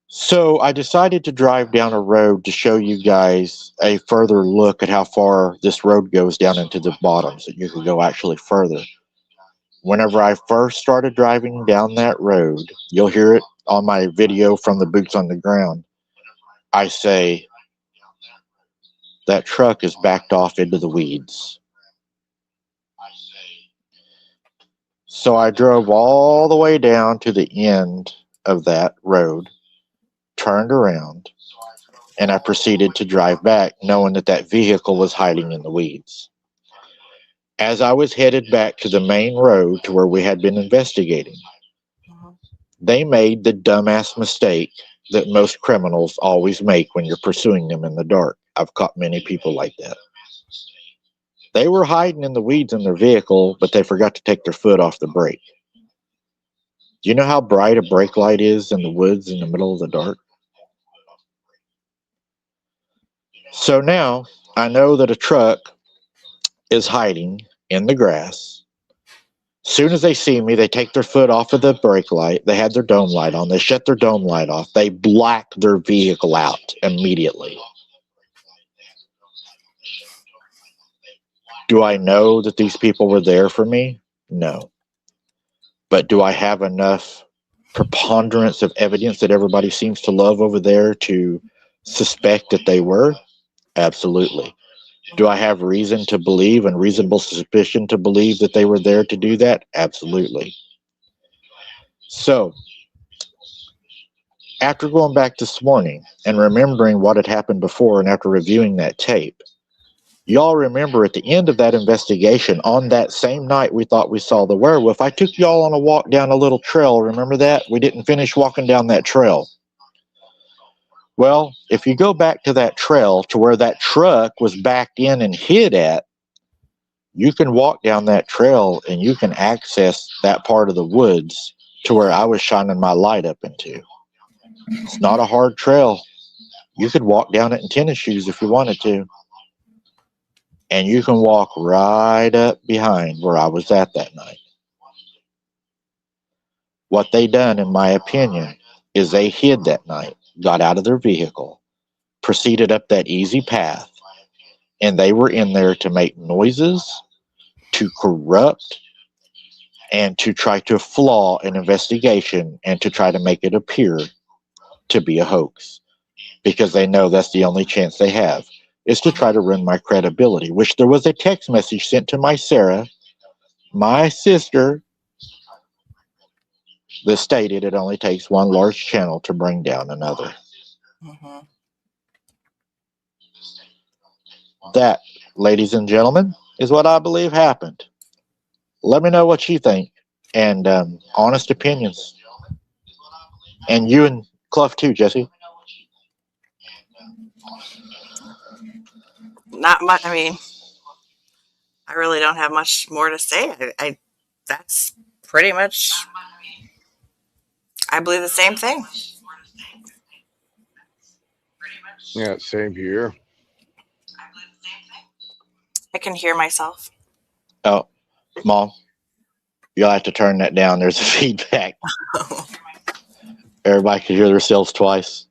So I decided to drive down a road to show you guys a further look at how far this road goes down into the bottom, so you could go actually further. Whenever I first started driving down that road, you'll hear it on my video from the Boots on the Ground. I say, that truck is backed off into the weeds. So I drove all the way down to the end of that road, turned around, and I proceeded to drive back, knowing that that vehicle was hiding in the weeds. As I was headed back to the main road to where we had been investigating, they made the dumbass mistake that most criminals always make when you're pursuing them in the dark. I've caught many people like that. They were hiding in the weeds in their vehicle, but they forgot to take their foot off the brake. Do you know how bright a brake light is in the woods in the middle of the dark? So now I know that a truck is hiding in the grass. Soon as they see me, they take their foot off of the brake light. They had their dome light on. They shut their dome light off. They black their vehicle out immediately. Do I know that these people were there for me? No. But do I have enough preponderance of evidence that everybody seems to love over there to suspect that they were? Absolutely. Do I have reason to believe and reasonable suspicion to believe that they were there to do that? Absolutely. So, after going back this morning and remembering what had happened before, and after reviewing that tape, y'all remember at the end of that investigation, on that same night we thought we saw the werewolf, I took y'all on a walk down a little trail. Remember that? We didn't finish walking down that trail. Well, if you go back to that trail to where that truck was backed in and hid at, you can walk down that trail and you can access that part of the woods to where I was shining my light up into. It's not a hard trail. You could walk down it in tennis shoes if you wanted to. And you can walk right up behind where I was at that night. What they done, in my opinion, is they hid that night, got out of their vehicle, proceeded up that easy path, and they were in there to make noises, to corrupt, and to try to flaw an investigation and to try to make it appear to be a hoax, because they know that's the only chance they have, is to try to ruin my credibility, which there was a text message sent to my Sarah, my sister, that stated it only takes one large channel to bring down another. Mm-hmm. That, ladies and gentlemen, is what I believe happened. Let me know what you think. and honest opinions. And you and Clough too, Jesse. Not much. I mean, I really don't have much more to say. I that's pretty much. I believe the same thing. Yeah, same here. I can hear myself. Oh, Mom, you'll have to turn that down. There's a feedback. Everybody can hear themselves twice.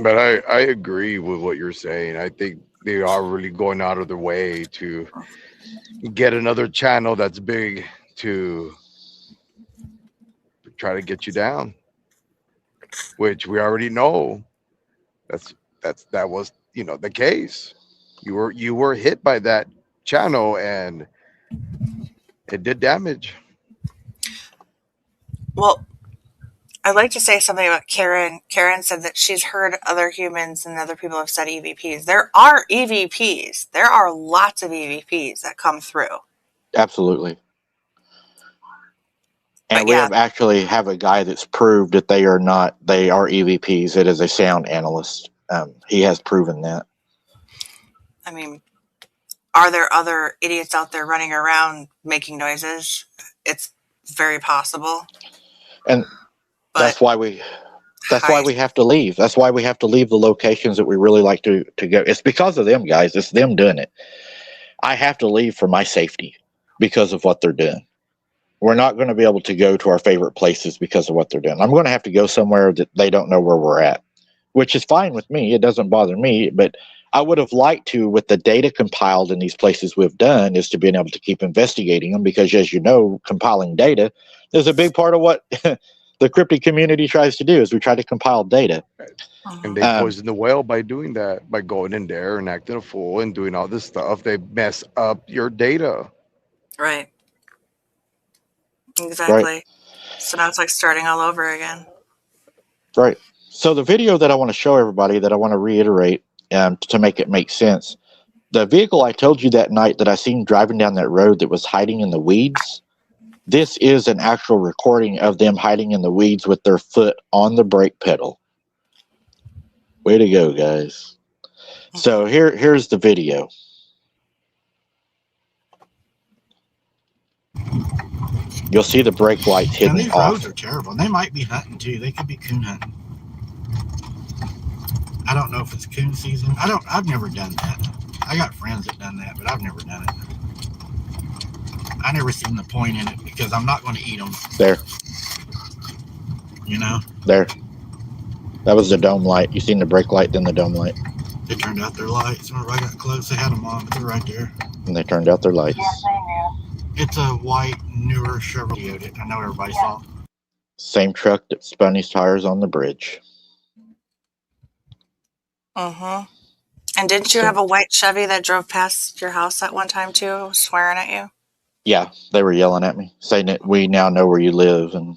But I agree with what you're saying. I think they are really going out of their way to get another channel that's big to try to get you down, which we already know that was the case. You were hit by that channel and it did damage. Well, I'd like to say something about Karen. Karen said that she's heard other humans and other people have said EVPs. There are EVPs. There are lots of EVPs that come through. Absolutely. And But we yeah. have a guy that's proved that they are EVPs. It is a sound analyst. He has proven that. I mean, are there other idiots out there running around making noises? It's very possible. And that's why we have to leave. That's why we have to leave the locations that we really like to go. It's because of them, guys. It's them doing it. I have to leave for my safety because of what they're doing. We're not going to be able to go to our favorite places because of what they're doing. I'm going to have to go somewhere that they don't know where we're at, which is fine with me. It doesn't bother me, but I would have liked to, with the data compiled in these places we've done, is to being able to keep investigating them because, as you know, compiling data is a big part of what the cryptid community tries to do is we try to compile data. And they poison the well by doing that, by going in there and acting a fool and doing all this stuff. They mess up your data. Right. Exactly. Right. So now it's like starting all over again. Right. So the video that I want to show everybody, that I want to reiterate to make it make sense, the vehicle I told you that night that I seen driving down that road that was hiding in the weeds, this is an actual recording of them hiding in the weeds with their foot on the brake pedal. Way to go, guys. So here's the video. You'll see the brake lights hidden these off. roads are terrible. And they might be hunting too. They could be coon hunting. I don't know if it's coon season. I've never done that. I got friends that done that, but I've never done it. I never seen the point in it because I'm not going to eat them. There. You know? There. That was the dome light. You seen the brake light, then the dome light. They turned out their lights. Whenever I got close, they had them on, but they're right there. And they turned out their lights. Yes, I know. It's a white, newer Chevrolet. I know everybody saw. Same truck that spun his tires on the bridge. Mm-hmm. And didn't you have a white Chevy that drove past your house at one time too, swearing at you? Yeah, they were yelling at me, saying that we now know where you live, and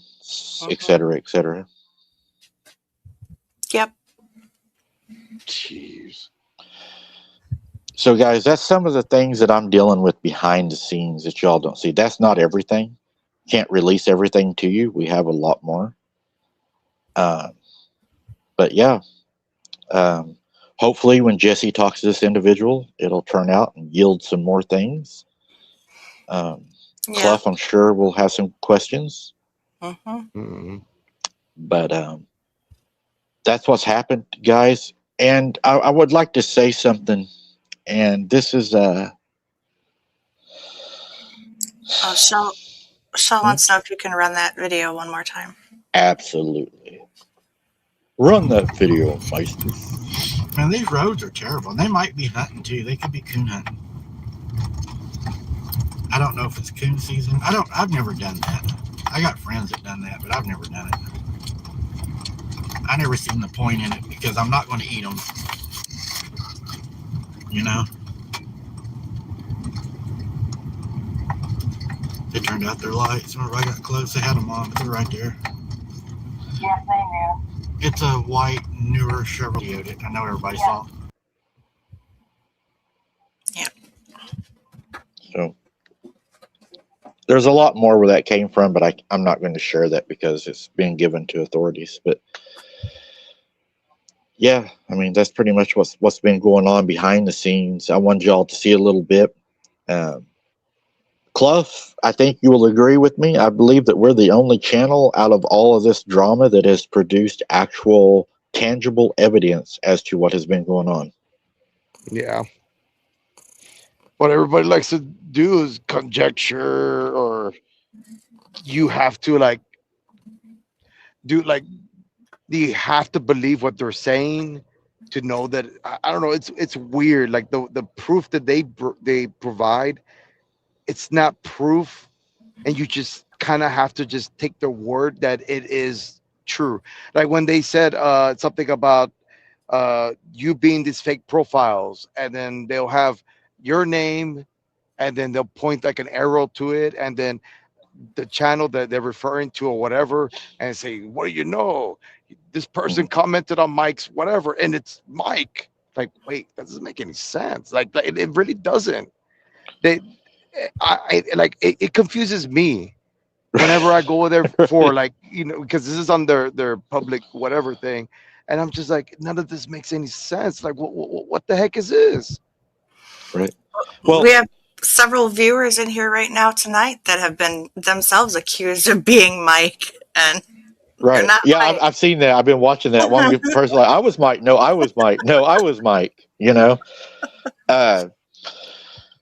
et cetera, et cetera. Yep. Jeez. So, guys, that's some of the things that I'm dealing with behind the scenes that y'all don't see. That's not everything. Can't release everything to you. We have a lot more. But yeah, hopefully when Jesse talks to this individual, it'll turn out and yield some more things. Clough, I'm sure we'll have some questions. But that's what's happened, guys. And I would like to say something. And this is Shell wants to know if you can run that video one more time. Absolutely. Run that video, Meister. Man, these roads are terrible. And they might be hunting too. They could be coon hunting. I don't know if it's coon season. I've never done that. I got friends that done that, but I've never done it. I never seen the point in it because I'm not going to eat them. You know? They turned out their lights. Whenever I got close, they had them on, but they're right there. Yes, I know. It's a white, newer Chevrolet. I know everybody saw. Yeah. So There's a lot more where that came from, but I'm not going to share that because it's being given to authorities. But yeah, I mean, that's pretty much what's been going on behind the scenes. I wanted y'all to see a little bit. Clough, I think you will agree with me. I believe that we're the only channel out of all of this drama that has produced actual tangible evidence as to what has been going on. Yeah. What everybody likes to do is conjecture, or you have to like do like you have to believe what they're saying to know that I don't know. It's weird. Like the proof that they provide, it's not proof, and you just kind of have to just take the word that it is true. Like when they said something about you being these fake profiles, and then they'll have your name, and then they'll point like an arrow to it, and then the channel that they're referring to or whatever, and say, what do you know, this person commented on Mike's whatever, and it's Mike. Like, wait, that doesn't make any sense. Like it really doesn't. They I like it confuses me whenever I go there for like, because this is on their public whatever thing, and I'm just like, none of this makes any sense. Like, what the heck is this? Right. Well, we have several viewers in here right now tonight that have been themselves accused of being Mike, and right. not Yeah, Mike. I've seen that. I've been watching that. One person like, I was Mike. No, I was Mike. No, I was Mike.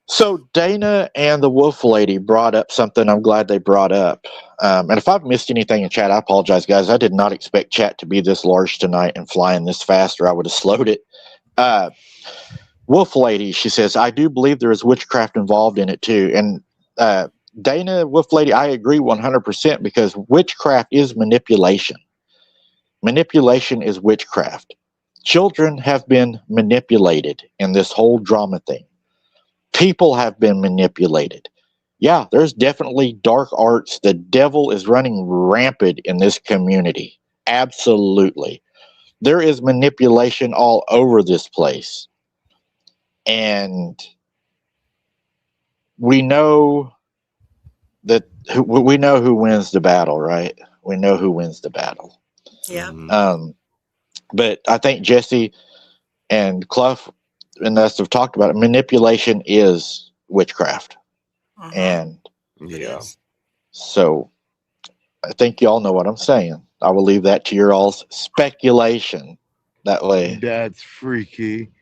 So Dana and the Wolf Lady brought up something I'm glad they brought up. And if I've missed anything in chat, I apologize, guys. I did not expect chat to be this large tonight and flying this fast, or I would have slowed it. Wolf Lady, she says, I do believe there is witchcraft involved in it too. And Dana, Wolf Lady, I agree 100% because witchcraft is manipulation. Manipulation is witchcraft. Children have been manipulated in this whole drama thing. People have been manipulated. Yeah, there's definitely dark arts. The devil is running rampant in this community. Absolutely. There is manipulation all over this place. And we know that we know who wins the battle, right? We know who wins the battle. Yeah. But I think Jesse and Clough and us have talked about it. Manipulation is witchcraft. And Yeah. so I think y'all know what I'm saying. I will leave that to your all's speculation that way. That's freaky.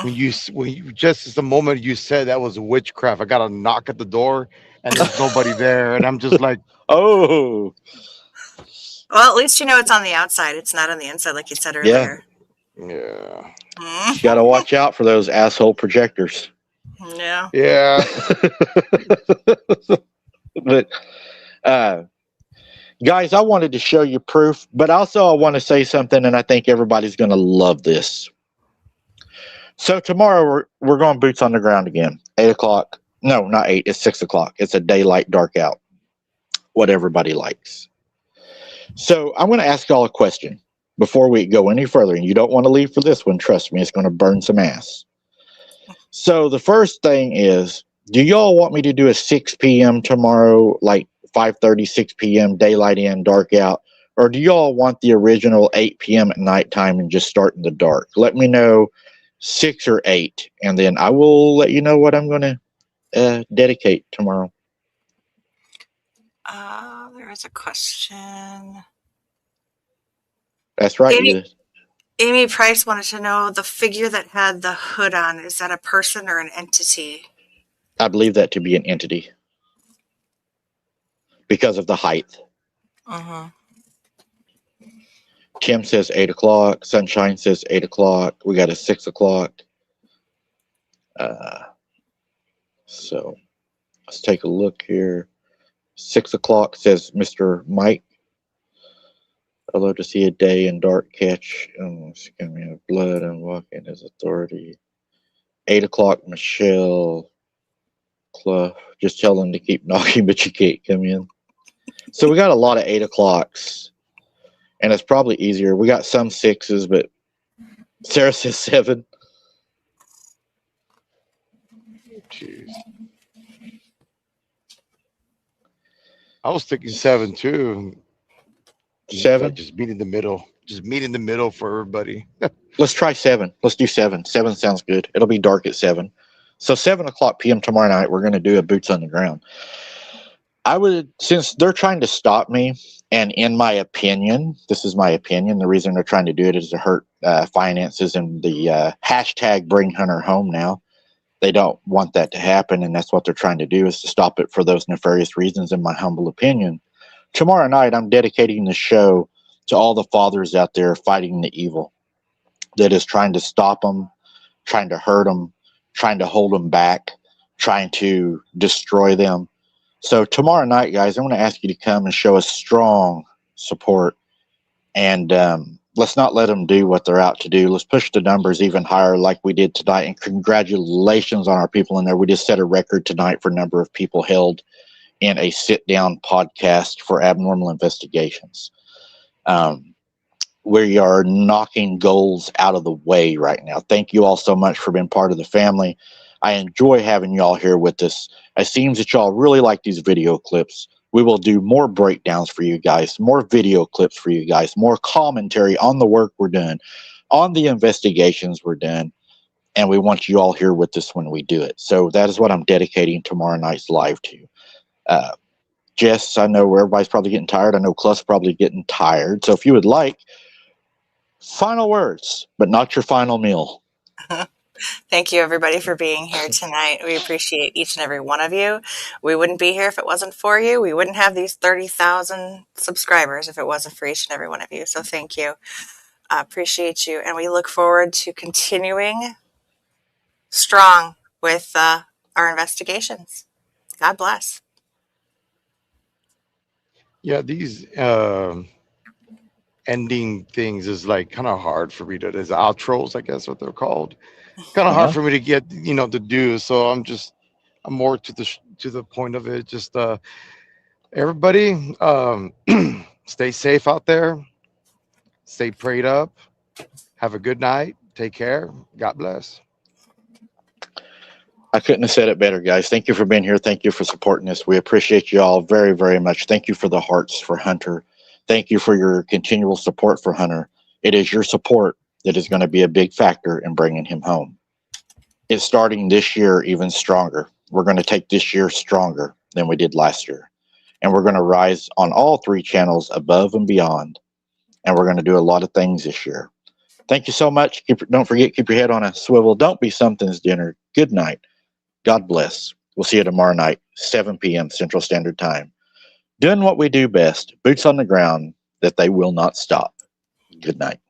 When you just as the moment you said that was witchcraft, I got a knock at the door and there's nobody there, and I'm just like, oh. Well, at least you know it's on the outside. It's not on the inside, like you said earlier. yeah. You got to watch out for those asshole projectors. Yeah. Yeah. But guys, I wanted to show you proof, but also I want to say something, and I think everybody's going to love this. So tomorrow we're going boots on the ground again. 8 o'clock. No, not 8. It's 6 o'clock. It's a daylight dark out. What everybody likes. So I'm going to ask y'all a question before we go any further. And you don't want to leave for this one. Trust me, it's going to burn some ass. So the first thing is, do y'all want me to do a 6 p.m. tomorrow, like 5:30, 6 p.m., daylight in, dark out? Or do y'all want the original 8 p.m. at nighttime and just start in the dark? Let me know 6 or 8, and then I will let you know what I'm going to dedicate tomorrow. There is a question. That's right. Amy Price wanted to know the figure that had the hood on. Is that a person or an entity? I believe that to be an entity because of the height. Tim says 8 o'clock. Sunshine says 8 o'clock. We got a 6 o'clock. So let's take a look here. 6 o'clock says Mr. Mike. I love to see a day in dark catch. Excuse me, of blood and walk in his authority. 8 o'clock, Michelle. Clough. Just tell them to keep knocking, but you can't come in. So we got a lot of 8 o'clocks. And it's probably easier. We got some 6s, but Sarah says 7. Jeez. I was thinking 7 too. 7. Just meet in the middle. Just meet in the middle for everybody. Let's try 7. Let's do 7. 7 sounds good. It'll be dark at 7. So 7:00 p.m. tomorrow night, we're going to do a boots on the ground. I would, since they're trying to stop me, and in my opinion, this is my opinion, the reason they're trying to do it is to hurt finances and the hashtag bring Hunter home now. They don't want that to happen, and that's what they're trying to do, is to stop it for those nefarious reasons, in my humble opinion. Tomorrow night, I'm dedicating the show to all the fathers out there fighting the evil that is trying to stop them, trying to hurt them, trying to hold them back, trying to destroy them. So tomorrow night, guys, I'm going to ask you to come and show us strong support. And let's not let them do what they're out to do. Let's push the numbers even higher like we did tonight. And congratulations on our people in there. We just set a record tonight for number of people held in a sit-down podcast for abnormal investigations. We are knocking goals out of the way right now. Thank you all so much for being part of the family. I enjoy having y'all here with us. It seems that y'all really like these video clips. We will do more breakdowns for you guys, more video clips for you guys, more commentary on the work we're doing, on the investigations we're doing, and we want you all here with us when we do it. So that is what I'm dedicating tomorrow night's live to. Jess, I know everybody's probably getting tired. I know Cluff's probably getting tired. So if you would like, final words, but not your final meal. Thank you, everybody, for being here tonight. We appreciate each and every one of you. We wouldn't be here if it wasn't for you. We wouldn't have these 30,000 subscribers if it wasn't for each and every one of you. So thank you. Appreciate you. And we look forward to continuing strong with our investigations. God bless. Yeah, these ending things is like kind of hard for me to, as outros, I guess what they're called. Kind of hard for me to get, to do. So I'm more to the point of it. Just everybody, stay safe out there. Stay prayed up. Have a good night. Take care. God bless. I couldn't have said it better, guys. Thank you for being here. Thank you for supporting us. We appreciate you all very, very much. Thank you for the hearts for Hunter. Thank you for your continual support for Hunter. It is your support that is going to be a big factor in bringing him home. It's starting this year even stronger. We're going to take this year stronger than we did last year. And we're going to rise on all 3 channels above and beyond. And we're going to do a lot of things this year. Thank you so much. Don't forget, keep your head on a swivel. Don't be something's dinner. Good night. God bless. We'll see you tomorrow night, 7 p.m. Central Standard Time. Doing what we do best, boots on the ground, that they will not stop. Good night.